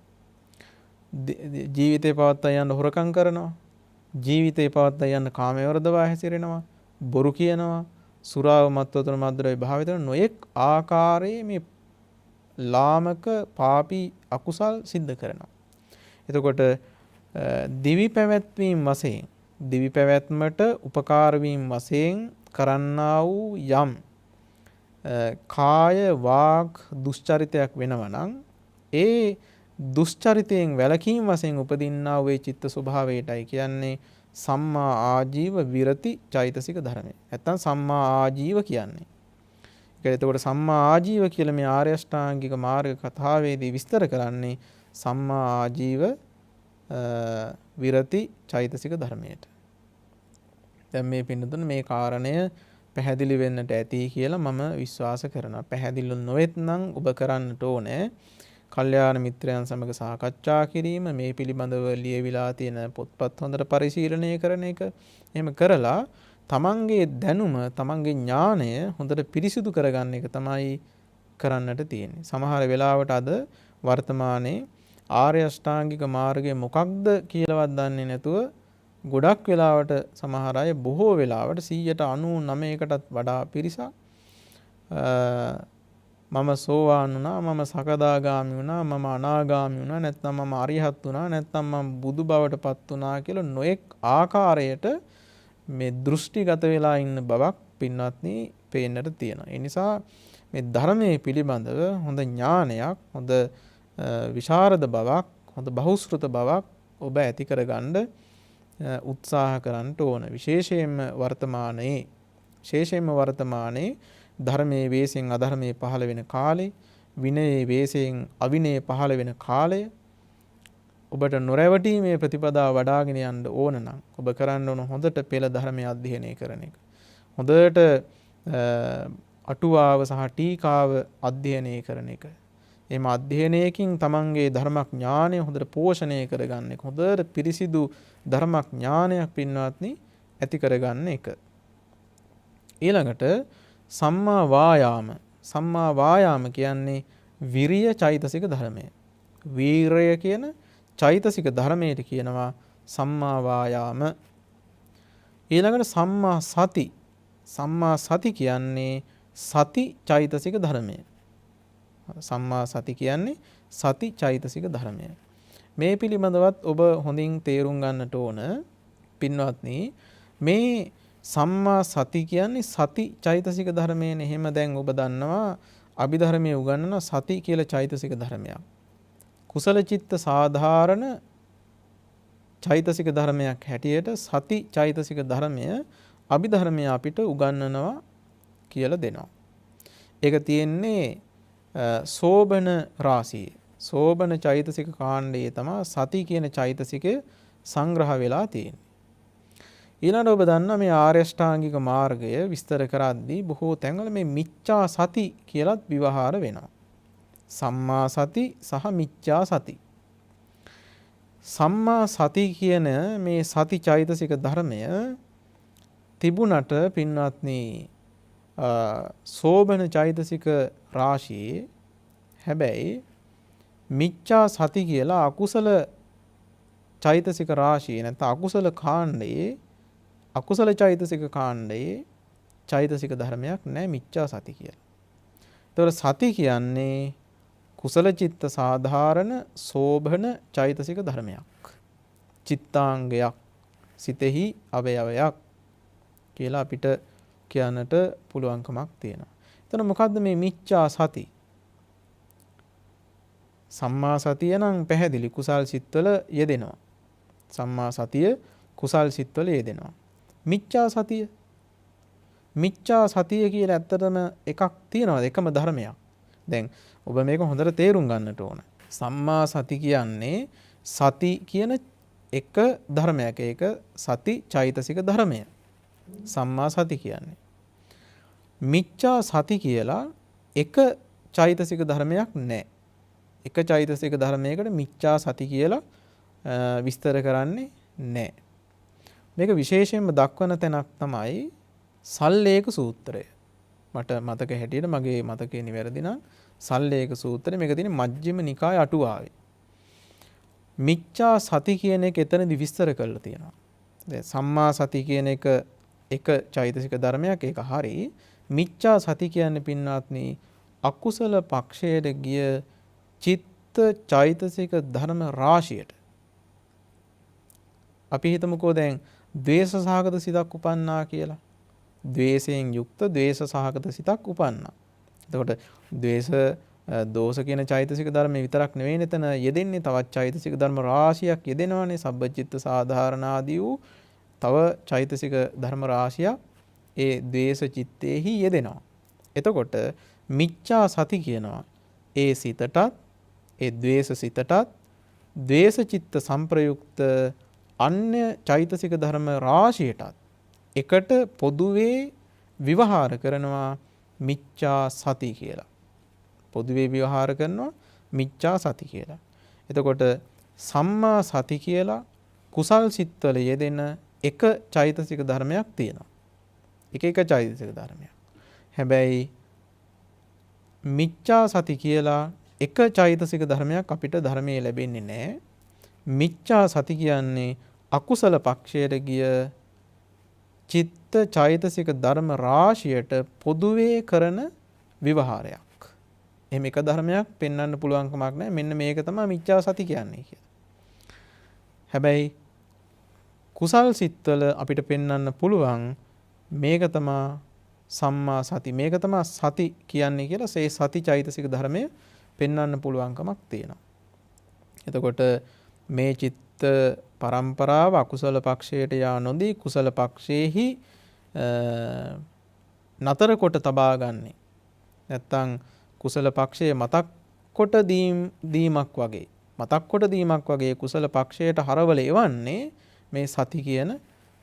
Speaker 1: ජීවිතේ පවත්වා යන්න හොරකම් කරනවා. ජීවිතේ පවත්වා යන්න කාමවර්ධවා හැසිරෙනවා. බොරු කියනවා. සුරාව මත්වතුන මද්ද්‍රව්‍ය භාවිත කරන නොයෙක් ආකාරයේ මේ ලාමක පාපී අකුසල් සිද්ධ කරනවා. එතකොට දිවි පැවැත්වීම වශයෙන් දිවි පැවැත්මට උපකාර වීම වශයෙන් කරන්නා වූ යම් කාය වාග් දුෂ්චරිතයක් වෙනවා නම් ඒ දුෂ්චරිතයෙන් වැළකීම් වශයෙන් උපදින්නා වූ චිත්ත ස්වභාවයටයි කියන්නේ සම්මා ආජීව විරති චෛතසික ධර්මය. නැත්තම් සම්මා ආජීව කියන්නේ. එතකොට සම්මා ආජීව කියලා මේ ආර්ය අෂ්ටාංගික මාර්ග කතාවේදී විස්තර කරන්නේ සම්මා ආජීව විරති චෛතසික ධර්මයට. දැන් මේ පින්නතුන මේ කාරණය පැහැදිලි වෙන්නට ඇති කියලා මම විශ්වාස කරනවා. පැහැදිලි නොවෙත් නම් ඔබ කරන්නට ඕනේ කල්යාණ මිත්‍රයන් සමග සාකච්ඡා කිරීම, මේ පිළිබඳව ලියවිලා තියෙන පොත්පත් හොඳට පරිශීලනය කරන එක. එහෙම කරලා තමන්ගේ දැනුම, තමන්ගේ ඥාණය හොඳට පිරිසිදු කරගන්න එක තමයි කරන්නට තියෙන්නේ. සමහර වෙලාවට අද වර්තමානයේ ආර්ය අෂ්ටාංගික මාර්ගය මොකක්ද කියලාවත් දන්නේ නැතුව ගොඩක් වෙලාවට සමහර අය බොහෝ වෙලාවට 99%කටත් වඩා පිරිසක් මම සෝවාන් වුණා, මම සකදාගාමි වුණා, මම අනාගාමි වුණා, නැත්නම් මම අරිහත් වුණා, නැත්නම් මම බුදු බවට පත් වුණා කියලා නොඑක් ආකාරයට මේ දෘෂ්ටිගත වෙලා ඉන්න බවක් පින්වත්නි පේන්නට තියෙනවා. ඒ නිසා මේ ධර්මයේ පිළිබඳව හොඳ ඥානයක්, හොඳ විශාරද බවක්, හොඳ බහුශෘත බවක් ඔබ ඇති කරගන්න උත්සාහ කරන්න ඕන. විශේෂයෙන්ම වර්තමානයේ ධර්මයේ වේසෙන් අධර්මයේ පහළ වෙන කාලේ, විනයේ වේසෙන් අවිනයේ පහළ වෙන කාලය, ඔබට නොරැවටීමේ ප්‍රතිපදාව වඩාගෙන යන්න ඕන නම් ඔබ කරන්න ඕන හොඳට පෙළ ධර්මයේ අධ්‍යයනය කරන එක. හොඳට අටුවාව සහ ටීකාව අධ්‍යයනය කරන එක. එම අධ්‍යයනයකින් තමන්ගේ ධර්මඥානය හොඳට පෝෂණය කරගන්න එක. හොඳට පිරිසිදු ධර්මඥානයක් පින්වත්නි ඇති කරගන්න එක. ඊළඟට සම්මා වායාම. සම්මා වායාම කියන්නේ විරිය චෛතසික ධර්මය. වීරය කියන චෛතසික ධර්මයට කියනවා සම්මා වායාම. ඊළඟට සම්මා සති. සම්මා සති කියන්නේ සති චෛතසික ධර්මය. සම්මා සති කියන්නේ සති චෛතසික ධර්මය. මේ පිළිබඳවත් ඔබ හොඳින් තේරුම් ගන්නට ඕන පින්වත්නි. මේ සම්මා සති කියන්නේ සති චෛතසික ධර්මයෙන්. එහෙම දැන් ඔබ දන්නවා අභිධර්මයේ උගන්වන සති කියලා චෛතසික ධර්මයක්. කුසල චිත්ත සාධාරණ චෛතසික ධර්මයක් හැටියට සති චෛතසික ධර්මය අභිධර්මය අපිට උගන්වනවා කියලා දෙනවා. ඒක තියෙන්නේ සෝබන රාශිය. සෝබන චෛතසික කාණ්ඩයේ තමයි සති කියන චෛතසිකය සංග්‍රහ වෙලා තියෙන්නේ. ඊළඟට ඔබ දන්නා මේ ආර්ය අෂ්ටාංගික මාර්ගය විස්තර කරද්දී බොහෝ තැන්වල මේ මිච්ඡා සති කියලාත් විවහාර වෙනවා. සම්මා සති සහ මිච්ඡා සති. සම්මා සති කියන මේ සති චෛතසික ධර්මය තිබුණට පින්වත්නි සෝබන චෛතසික රාශියේ හැබැයි මිච්ඡා සති කියලා අකුසල චෛතසික රාශිය නැත්නම් අකුසල කාණ්ඩයේ අකුසල චෛතසික කාණ්ඩයේ චෛතසික ධර්මයක් නැහැ මිච්ඡා සති කියලා. ඒතකොට සති කියන්නේ කුසල චිත්ත සාධාරණ සෝභන චෛතසික ධර්මයක්. චිත්තාංගයක්, සිතෙහි අවයවයක් කියලා අපිට කියන්නට පුළුවන්කමක් තියෙනවා. එතන මොකද්ද මේ මිච්ඡා සති? සම්මා සතිය නම් පැහැදිලි කුසල් සිත්වල යෙදෙනවා. සම්මා සතිය කුසල් සිත්වල යෙදෙනවා. මිච්ඡා සතිය. මිච්ඡා සතිය කියලා ඇත්තටම එකක් තියෙනවා. එකම ධර්මයක්. දැන් ඔබ මේක හොඳට තේරුම් ගන්නට ඕන. සම්මා සති කියන්නේ සති කියන එක ධර්මයක්. ඒක සති චෛතසික ධර්මය. සම්මා සති කියන්නේ. මිච්ඡා සති කියලා එක චෛතසික ධර්මයක් නැහැ. එක චෛතසික ධර්මයකට මිච්ඡා සති කියලා විස්තර කරන්නේ නැහැ. මේක විශේෂයෙන්ම දක්වන තැනක් තමයි සල්ලේක සූත්‍රය. මට මතක හැටියට මගේ මතකේ නිවැරදි නම් සල්ලේක සූත්‍රය මේක තියෙන්නේ මජ්ක්‍ධිම නිකාය අටුවාවේ. මිච්ඡා සති කියන එක එතනදි විස්තර කරලා තියෙනවා. දැන් සම්මා සති කියන එක චෛතසික ධර්මයක් ඒක හරි. මිච්ඡා සති කියන්නේ පින්වත්නි අකුසල පක්ෂයට ගිය චිත්ත චෛතසික ධර්ම රාශියට. අපි හිතමුකෝ දැන් ද්වේෂ සහගත සිතක් උපන්නා කියලා. ද්වේෂයෙන් යුක්ත ද්වේෂ සහගත සිතක් උපන්නා. එතකොට ද්වේෂ දෝෂ කියන චෛතසික ධර්ම විතරක් නෙවෙයි නේතන යෙදෙන්නේ. තවත් චෛතසික ධර්ම රාශියක් යෙදෙනවානේ. සබ්බචිත්ත සාධාරණ ආදී වූ තව චෛතසික ධර්ම රාශියක් ඒ ද්වේෂ චිත්තේහි යෙදෙනවා. එතකොට මිච්ඡා සති කියනවා ඒ සිතටත් ඒ ද්වේෂ සිතටත් ද්වේෂ චිත්ත සංප්‍රයුක්ත අන්‍ය චෛතසික ධර්ම රාශියටත් එකට පොදුවේ විවහාර කරනවා මිච්ඡා සති කියලා. පොදුවේ විවහාර කරනවා මිච්ඡා සති කියලා. එතකොට සම්මා සති කියලා කුසල් සිත්වල යෙදෙන එක චෛතසික ධර්මයක් තියෙනවා. එක චෛතසික ධර්මයක්. හැබැයි මිච්ඡා සති කියලා එක චෛතසික ධර්මයක් අපිට ධර්මයේ ලැබෙන්නේ නැහැ. මිච්ඡා සති කියන්නේ අකුසල පක්ෂයට ගිය චිත්ත චෛතසික ධර්ම රාශියට පොදුවේ කරන විවහාරයක්. එහෙම එක ධර්මයක් පෙන්වන්න පුළුවන් කමක් නැහැ. මෙන්න මේක තමයි මිච්ඡා සති කියන්නේ කියලා. හැබැයි කුසල් සිත්වල අපිට පෙන්වන්න පුළුවන් මේක තමයි සම්මා සති. මේක තමයි සති කියන්නේ කියලා ඒ සති චෛතසික ධර්මය පෙන්වන්න පුළුවන්කමක් තියෙනවා. එතකොට මේ චිත්ත පරම්පරාව අකුසල පක්ෂයට යා නොදී කුසල පක්ෂයේහි නතර කොට තබා ගන්නේ. නැත්තම් කුසල පක්ෂයේ මතක් කොට දීමක් වගේ. මතක් කොට දීමක් වගේ කුසල පක්ෂයට හරවල එවන්නේ මේ සති කියන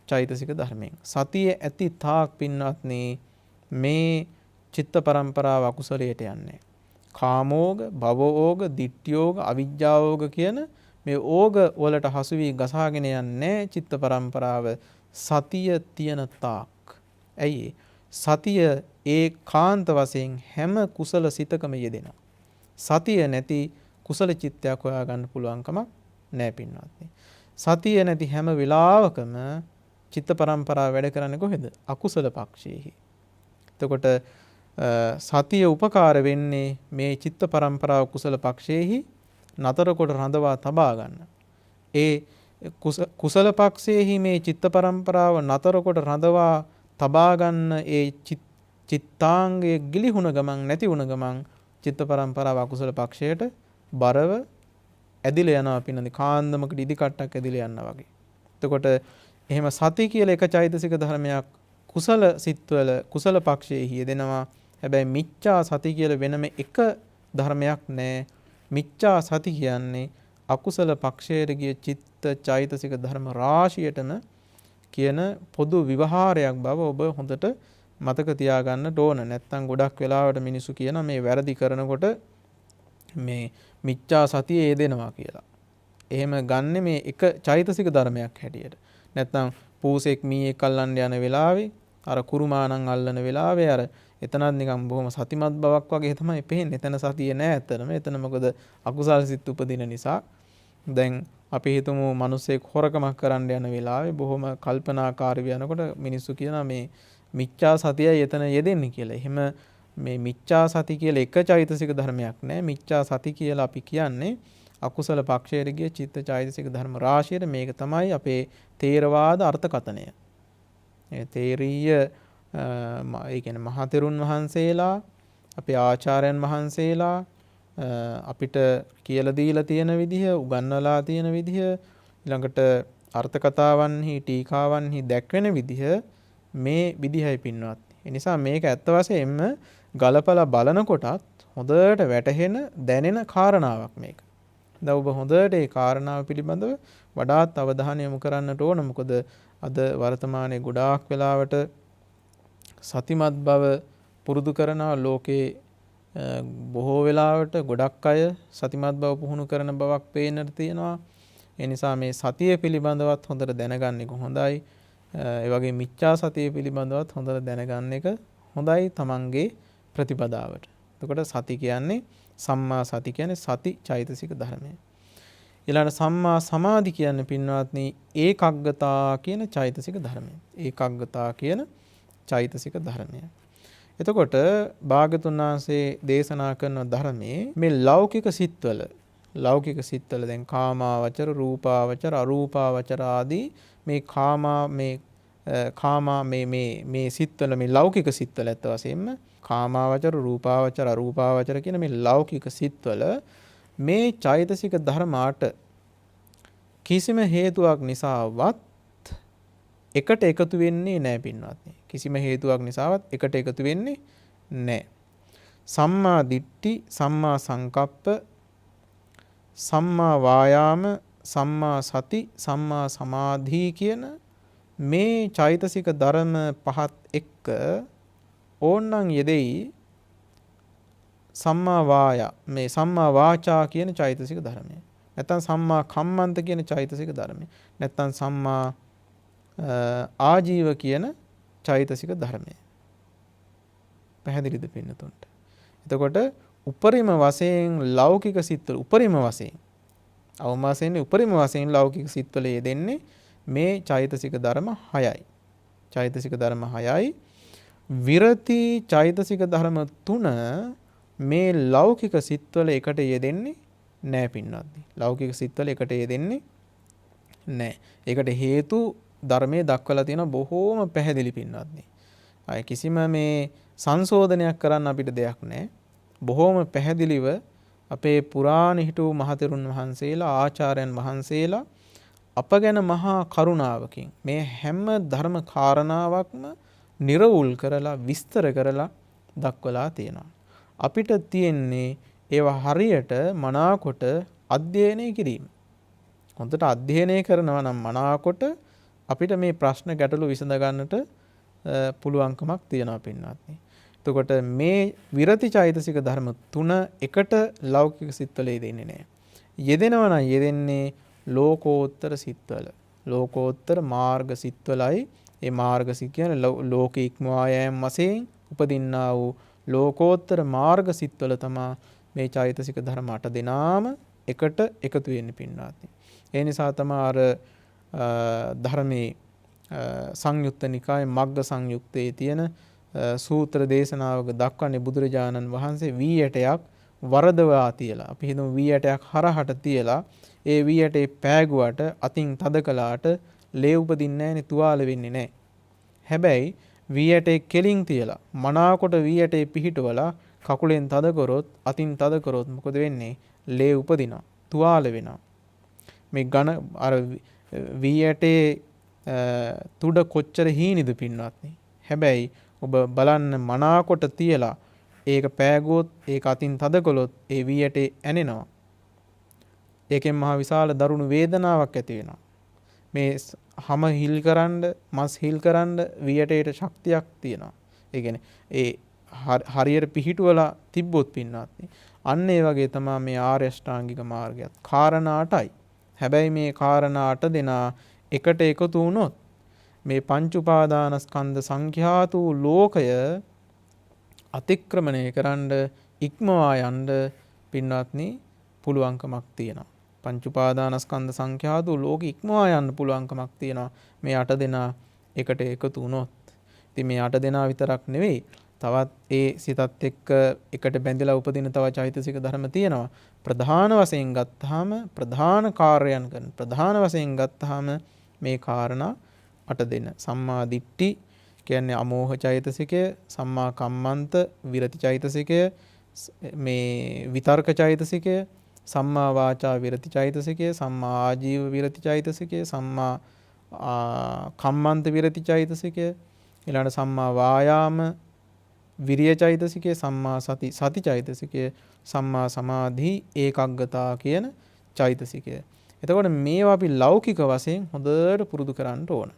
Speaker 1: චෛතසික ධර්මයෙන්. සතිය ඇති තාක් පින්වත්නි මේ චිත්ත පරම්පරාව අකුසලයට යන්නේ. කාමෝග, භවෝග, ditthiyෝග, අවිජ්ජාෝග කියන මේ ඕග වලට හසු වී ගසාගෙන යන්නේ චිත්ත පරම්පරාව සතිය තියන තාක්. ඇයි? සතිය ඒකාන්ත වශයෙන් හැම කුසල සිතකම යෙදෙනවා. සතිය නැති කුසල චිත්තයක් හොයාගන්න පුළුවන් කමක් නැහැ පින්වත්නි. සතිය නැති හැම වෙලාවකම චිත්ත පරම්පරාව වැඩ කරන්නේ කොහෙද? අකුසල පක්ෂයේහි. එතකොට සතිය උපකාර වෙන්නේ මේ චිත්ත පරම්පරාව කුසල පක්ෂයේහි නතර කොට රඳවා තබා ගන්න. ඒ කුසල පක්ෂයේහි මේ චිත්ත පරම්පරාව නතර කොට රඳවා තබා ගන්න ඒ චිත්තාංගයේ ගිලිහුණ ගමන් නැති වුණ ගමන් චිත්ත පරම්පරාව අකුසල පක්ෂයට බරව ඇදිලා යනවා පින්නදි කාන්දමකට ඉදි කට්ටක් ඇදිලා යනවා වගේ. එතකොට එහෙම සති කියලා එක චෛතසික ධර්මයක් කුසල සිත්වල කුසල පක්ෂයේ යෙදෙනවා. හැබැයි මිච්ඡා සති කියලා වෙනම එක ධර්මයක් නැහැ. මිච්ඡා සති කියන්නේ අකුසල පක්ෂයට ගිය චිත්ත චෛතසික ධර්ම රාශියටම කියන පොදු විවහාරයක් බව ඔබ හොඳට මතක තියාගන්න ඕන. නැත්නම් ගොඩක් වෙලාවට මිනිස්සු කියන මේ වැරදි කරනකොට මේ මිච්ඡා සතියේ යෙදෙනවා කියලා. එහෙම ගන්න මේ එක චෛතසික ධර්මයක් හැටියට. නැත්නම් පූසෙක් මීයක් අල්ලන්න යන වෙලාවේ අර කුරුමානම් අල්ලන වෙලාවේ අර එතනත් නිකන් බොහොම සතිමත් බවක් වගේ තමයි පේන්නේ. එතන සතිය නෑ ඇත්තටම. එතන මොකද අකුසල් සිත් උපදින නිසා. දැන් අපි හිතමු මිනිස්සෙක් හොරකමක් කරන්න යන වෙලාවේ බොහොම කල්පනාකාරීව යනකොට මිනිස්සු කියනවා මේ මිච්ඡා සතියයි එතන යෙදෙන්නේ කියලා. එහෙම මේ මිච්ඡා සති කියලා එක චෛතසික ධර්මයක් නෑ. මිච්ඡා සති කියලා අපි කියන්නේ අකුසල පක්ෂයට ගිය චිත්ත චෛතසික ධර්ම රාශියට. මේක තමයි අපේ තේරවාද අර්ථකථනය. ඒ තේරීය ඒ කියන්නේ මහතෙරුන් වහන්සේලා අපේ ආචාර්යයන් වහන්සේලා අපිට කියලා දීලා තියෙන විදිහ, උගන්වලා තියෙන විදිහ, ඊළඟට අර්ථකථාවන්හි ටීකාවන්හි දැක්වෙන විදිහ මේ විදිහයි පින්වත්. ඒ නිසා මේක ඇත්ත වශයෙන්ම ගලපලා බලනකොටත් හොඳට වැටහෙන දැනෙන කාරණාවක් මේක. දැන් ඔබ හොඳට ඒ කාරණාව පිළිබඳව වඩාත් අවධානය යොමු කරන්නට ඕන. මොකද අද වර්තමානයේ ගොඩාක් වෙලාවට සතිමත් බව පුරුදු කරන ලෝකේ බොහෝ වෙලාවට ගොඩක් අය සතිමත් බව පුහුණු කරන බවක් පේන්නට තියෙනවා. ඒ නිසා මේ සතිය පිළිබඳවත් හොඳට දැනගන්න එක හොඳයි. ඒ වගේ මිච්ඡා සතිය පිළිබඳවත් හොඳට දැනගන්න එක හොඳයි තමන්ගේ ප්‍රතිපදාවට. එතකොට සති කියන්නේ සම්මා සති කියන්නේ සති චෛතසික ධර්මය. ඊළඟ සම්මා සමාධි කියන්නේ පින්වත්නි ඒකග්ගතා කියන චෛතසික ධර්මය. ඒකග්ගතා කියන චෛතසික ධර්මය. එතකොට භාග්‍යතුන් වහන්සේ දේශනා කරන ධර්මයේ මේ ලෞකික සිත්වල දැන් කාමාවචර, රූපාවචර, අරූපාවචර ආදී මේ මේ සිත්වල මේ ලෞකික සිත්වල ඇත්ත වශයෙන්ම කාමාවචර, රූපාවචර, අරූපාවචර කියන මේ ලෞකික සිත්වල මේ චෛතසික ධර්මාට කිසිම හේතුවක් නිසාවත් එකට එකතු වෙන්නේ නැහැ පින්වත්නි. කිසිම හේතුවක් නිසාවත් එකට එකතු වෙන්නේ නැහැ. සම්මා දිට්ඨි, සම්මා සංකප්ප, සම්මා වායාම, සම්මා සති, සම්මා සමාධි කියන මේ චෛතසික ධර්ම පහත් එක්ක ඕන්නම් යෙදෙයි මේ සම්මා වාචා කියන චෛතසික ධර්මය. නැත්නම් සම්මා කම්මන්ත කියන චෛතසික ධර්මය. නැත්නම් සම්මා ආජීව කියන චෛතසික ධර්මය. පැහැදිලිද පින්නතුන්ට? එතකොට උපරිම වශයෙන් ලෞකික සිත්වල උපරිම වශයෙන් ලෞකික සිත්වල යෙදෙන්නේ මේ චෛතසික ධර්ම 6යි. චෛතසික ධර්ම 6යි. විරති චෛතසික ධර්ම 3 මේ ලෞකික සිත්වල එකට යෙදෙන්නේ නැහැ පින්නත්නි. ලෞකික සිත්වල එකට යෙදෙන්නේ නැහැ. ඒකට හේතු ධර්මයේ දක්වලා තියෙන බොහෝම පැහැදිලි පින්නත්නි. අය කිසිම මේ සංශෝධනයක් කරන්න අපිට දෙයක් නැහැ. බොහෝම පැහැදිලිව අපේ පුරාණ හිටු මහතෙරුන් වහන්සේලා, ආචාර්යයන් වහන්සේලා අප ගැන මහා කරුණාවකින් මේ හැම ධර්ම කාරණාවක්ම නිර්වුල් කරලා විස්තර කරලා දක්වලා තියෙනවා. අපිට තියෙන්නේ ඒවා හරියට මනාකොට අධ්‍යයනය කිරීම. හොඳට අධ්‍යයනය කරනවා නම් මනාකොට අපිට මේ ප්‍රශ්න ගැටලු විසඳ ගන්නට පුළුවන්කමක් තියෙනවා පින්වත්නි. එතකොට මේ විරති චෛතසික ධර්ම තුන එකට ලෞකික සිත්වල යෙදෙන්නේ නැහැ. යෙදෙනවා නම් යෙදෙන්නේ ලෝකෝත්තර සිත්වල. ලෝකෝත්තර මාර්ග සිත්වලයි. ඒ මාර්ග සිත් කියන්නේ ලෝක ඉක්මවා යෑම වශයෙන් උපදින්නා වූ ලෝකෝත්තර මාර්ග සිත්වල තමයි මේ චෛතසික ධර්ම 8 දෙනාම එකට එකතු වෙන්නේ පින්වත්නි. ඒ නිසා තමයි අර ධර්මයේ සංයුක්ත නිකායේ මග්ග සංයුක්තයේ තියෙන සූත්‍ර දේශනාවක දක්වන්නේ බුදුරජාණන් වහන්සේ වී ඇටයක් වරදවා තියලා. අපි හිතමු වී ඇටයක් හරහට තියලා ඒ වී ඇටේ පෑගුවට අතින් තද කළාට ලේ උපදින්නේ නැහැනේ, තුවාල වෙන්නේ නැහැ. හැබැයි වී ඇටේ කෙලින් තියලා මනාකොට වී ඇටේ පිහිටවලා කකුලෙන් තද කරොත්, අතින් තද කරොත් මොකද වෙන්නේ? ලේ උපදිනවා, තුවාල වෙනවා. මේ ඝන අර වී ඇටේ තුඩ කොච්චර හීනිද පින්වත්නි. හැබැයි ඔබ බලන්න මනාකොට තියලා ඒක පෑගුවොත්, ඒක අතින් තද කළොත් ඒ වී ඇටේ ඇනෙනවා. ඒකෙන් මහ විශාල දරුණු වේදනාවක් ඇති වෙනවා. මේ හැම හිල් කරන්න, මස් හිල් කරන්න වී ඇටේට ශක්තියක් තියෙනවා. ඒ කියන්නේ ඒ හරියට පිහිටුවලා තිබ්බොත් පින්වත්නි. අන්න ඒ වගේ තමයි මේ ආර්ය අෂ්ටාංගික මාර්ගයත්. කාරණා 8යි. හැබැයි මේ කාරණා 8 දෙනා එකට එකතු වුණොත් මේ පංච උපාදානස්කන්ධ සංඛ්‍යාත වූ ලෝකය අතික්‍රමණය කරන්න, ඉක්මවා යන්න පින්වත්නි පුළුවන්කමක් තියෙනවා. පංච උපාදානස්කන්ධ සංඛ්‍යාත වූ ලෝක ඉක්මවා යන්න පුළුවන්කමක් තියෙනවා මේ 8 දෙනා එකට එකතු වුණොත්. ඉතින් මේ 8 දෙනා විතරක් නෙවෙයි, තවත් ඒ සිතත් එක්ක එකට බැඳලා උපදින තව චෛතසික ධර්ම තියෙනවා. ප්‍රධාන වශයෙන් ගත්තාම ප්‍රධාන කාර්යයන් කරන ප්‍රධාන වශයෙන් ගත්තාම මේ කාරණා 8 දෙන. සම්මා දිට්ඨි කියන්නේ අමෝහ චෛතසිකය, සම්මා කම්මන්ත විරති චෛතසිකය, මේ විතර්ක චෛතසිකය, සම්මා වාචා විරති චෛතසිකය, සම්මා ආජීව විරති චෛතසිකය, සම්මා කම්මන්ත විරති චෛතසිකය, ඊළඟට සම්මා වායාම විරිය චෛතසිකය, සම්මා සති චෛතසිකය, සම්මා සමාධි ඒකග්ගතා කියන චෛතසිකය. එතකොට මේවා අපි ලෞකික වශයෙන් හොඳට පුරුදු කරන්න ඕන.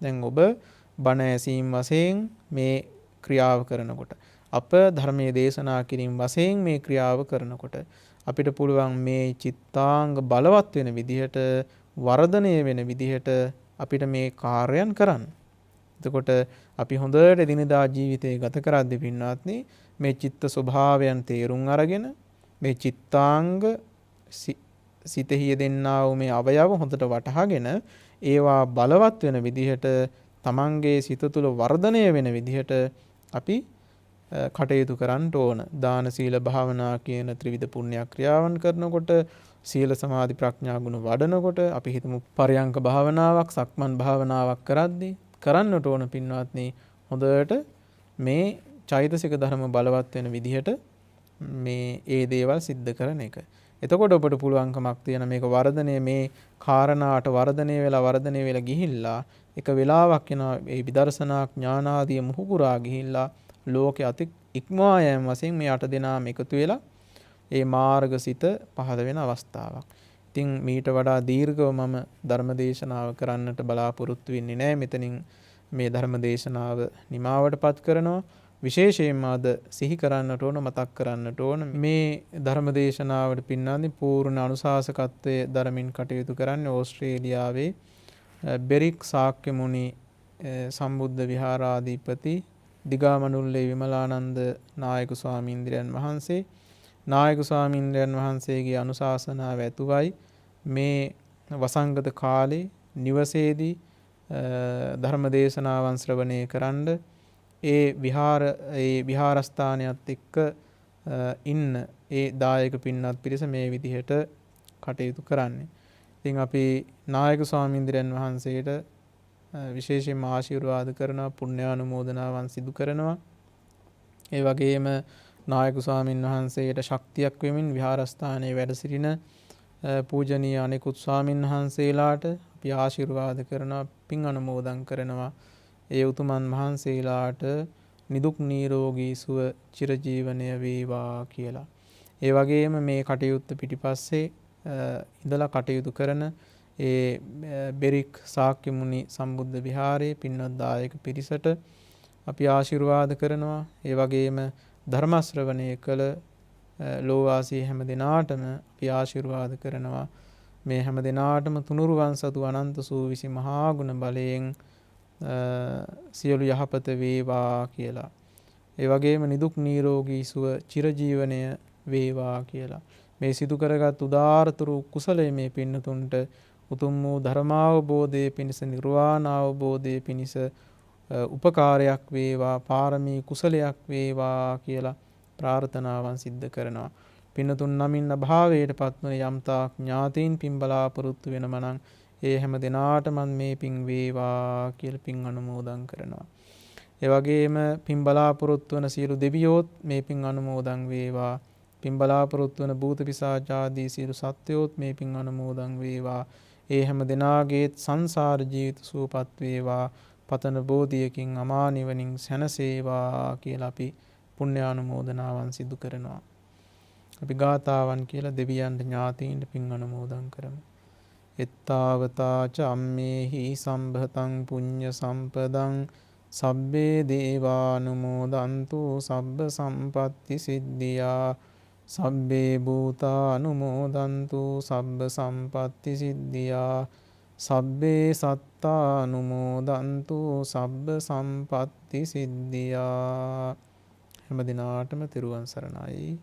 Speaker 1: දැන් ඔබ බණ ඇසීම් වශයෙන් මේ ක්‍රියාව කරනකොට, අප ධර්මයේ දේශනා කිරීම වශයෙන් මේ ක්‍රියාව කරනකොට අපිට පුළුවන් මේ චිත්තාංග බලවත් වෙන විදිහට, වර්ධනය වෙන විදිහට අපිට මේ කාර්යයන් කරන්න. එතකොට අපි හොඳට දිනදා ජීවිතේ ගත කරද්දී පින්වත්නි මේ චිත්ත ස්වභාවයන් තේරුම් අරගෙන මේ චිත්තාංග සිතෙහි යෙදෙන්නා වූ මේ අවයව හොඳට වටහාගෙන ඒවා බලවත් වෙන විදිහට, තමන්ගේ සිත තුළ වර්ධනය වෙන විදිහට අපි කටයුතු කරන්න ඕන. දාන සීල භාවනා කියන ත්‍රිවිධ පුණ්‍ය ක්‍රියාවන් කරනකොට, සීල සමාධි ප්‍රඥා ගුණ වඩනකොට, අපි හිතමු පරයන්ක භාවනාවක්, සක්මන් භාවනාවක් කරද්දී කරන්නට ඕන පින්වත්නි හොඳට මේ චෛතසික ධර්ම බලවත් වෙන විදිහට මේ ඒ දේවල් සිද්ධ කරන එක. එතකොට ඔබට පුළුවන්කමක් තියෙන මේක වර්ධනය, මේ කාරණාට වර්ධනය වෙලා ගිහිල්ලා එක වෙලාවක් එනවා මේ විදර්ශනා ඥානාදී මුහුකුරා ගිහිල්ලා ලෝකෙ අති ඉක්මවා යෑම වශයෙන් මේ 8 දෙනාම එකතු වෙලා ඒ මාර්ගසිත පහළ වෙන අවස්ථාවක්. ඉතින් මීට වඩා දීර්ඝව මම ධර්ම දේශනාව කරන්නට බලාපොරොත්තු වෙන්නේ නැහැ. මෙතනින් මේ ධර්ම දේශනාව නිමාවටපත් කරනවා. විශේෂයෙන්ම අද සිහි කරන්නට ඕන, මතක් කරන්නට ඕන මේ ධර්ම දේශනාවට පින්නාදී පූර්ණ අනුශාසකත්වයේ ධර්මින් කටයුතු කරන්නේ ඕස්ට්‍රේලියාවේ බෙරික් ශාක්‍ය මුනි සම්බුද්ධ විහාරාධිපති දිගාමනුල්ලේ විමලානන්ද නායක ස්වාමීන්ද්‍රයන් වහන්සේ. නායක ස්වාමීන්ද්‍රයන් වහන්සේගේ අනුශාසනාව ඇතුවයි මේ වසංගත කාලේ නිවසේදී ධර්ම දේශනාවන් ශ්‍රවණය කරන්න ඒ විහාරස්ථානයත් එක්ක ඉන්න ඒ දායක පින්වත් පිරිස මේ විදිහට කටයුතු කරන්නේ. ඉතින් අපි නායක ස්වාමීන්ද්‍රයන් වහන්සේට විශේෂයෙන්ම ආශිර්වාද කරනවා, පුණ්‍යානුමෝදනාවන් සිදු කරනවා. ඒ වගේම නායක ස්වාමීන් වහන්සේට ශක්තියක් වෙමින් විහාරස්ථානයේ වැඩ සිටින පූජනීය අනෙකුත් ස්වාමීන් වහන්සේලාට අපි ආශිර්වාද කරනවා, පින් අනුමෝදන් කරනවා. ඒ උතුමන් වහන්සේලාට නිදුක් නිරෝගී සුව චිරජීවනය වේවා කියලා. ඒ වගේම මේ කටයුත්ත පිටිපස්සේ ඉඳලා කටයුතු කරන ඒ බෙරික් ශාක්‍ය මුනි සම්බුද්ධ විහාරයේ පින්වත් දායක පිරිසට අපි ආශිර්වාද කරනවා. ඒ වගේම ධර්ම ශ්‍රවණය කළ ලෝවාසී හැම දෙනාටම අපි ආශිර්වාද කරනවා. මේ හැම දෙනාටම තුනුරුවන් සතු අනන්ත සූවිසි මහා ගුණ බලයෙන් සියලු යහපත වේවා කියලා. ඒ වගේම නිදුක් නිරෝගී සුව චිරජීවනය වේවා කියලා. මේ සිදු කරගත් උදාාරතර කුසලයේ මේ පින්නතුන්ට උතුම් වූ ධර්මාවබෝධය පිණිස නිර්වාණ අවබෝධය පිණිස උපකාරයක් වේවා, පාරමී කුසලයක් වේවා කියලා ප්‍රාර්ථනාවන් සිද්ධ කරනවා. පින්නතුන් නමින් අභාවයට පත්වන යම්තාක් ඥාතීන් පින් බලාපොරොත්තු වෙනම නම් ඒ හැම දෙනාටම මේ පින් වේවා කියලා පින් අනුමෝදන් කරනවා. ඒ වගේම පින් බලාපොරොත්තු වන සියලු දෙවියෝත් මේ පින් අනුමෝදන් වේවා. පින් බලාපොරොත්තු වන භූත පිසාච ආදී සියලු සත්වයෝත් මේ පින් අනුමෝදන් වේවා. ඒ හැම දෙනාගේත් සංසාර ජීවිත සුවපත් වේවා. පතන බෝධියකින් අමා නිවනින් සැනසේවා කියලා අපි පුණ්‍යානුමෝදනාවන් සිදු කරනවා. අපි ගාථාවන් කියලා දෙවියන්ට ඥාතීන්ට පින් අනුමෝදන් කරමු. එත්තාවතා චම්මේහි සම්භතං පුඤ්ඤ සම්පදං සබ්බේ දේවානුමෝදන්තු සබ්බ සම්පත්ති සිද්ධියා සබ්බේ භූතානුමෝදන්තු සබ්බ සම්පත්ති සිද්ධියා සබ්බේ සත්තානුමෝදන්තු සබ්බ සම්පත්ති සිද්ධියා. හැම දිනාටම තෙරුවන් සරණයි.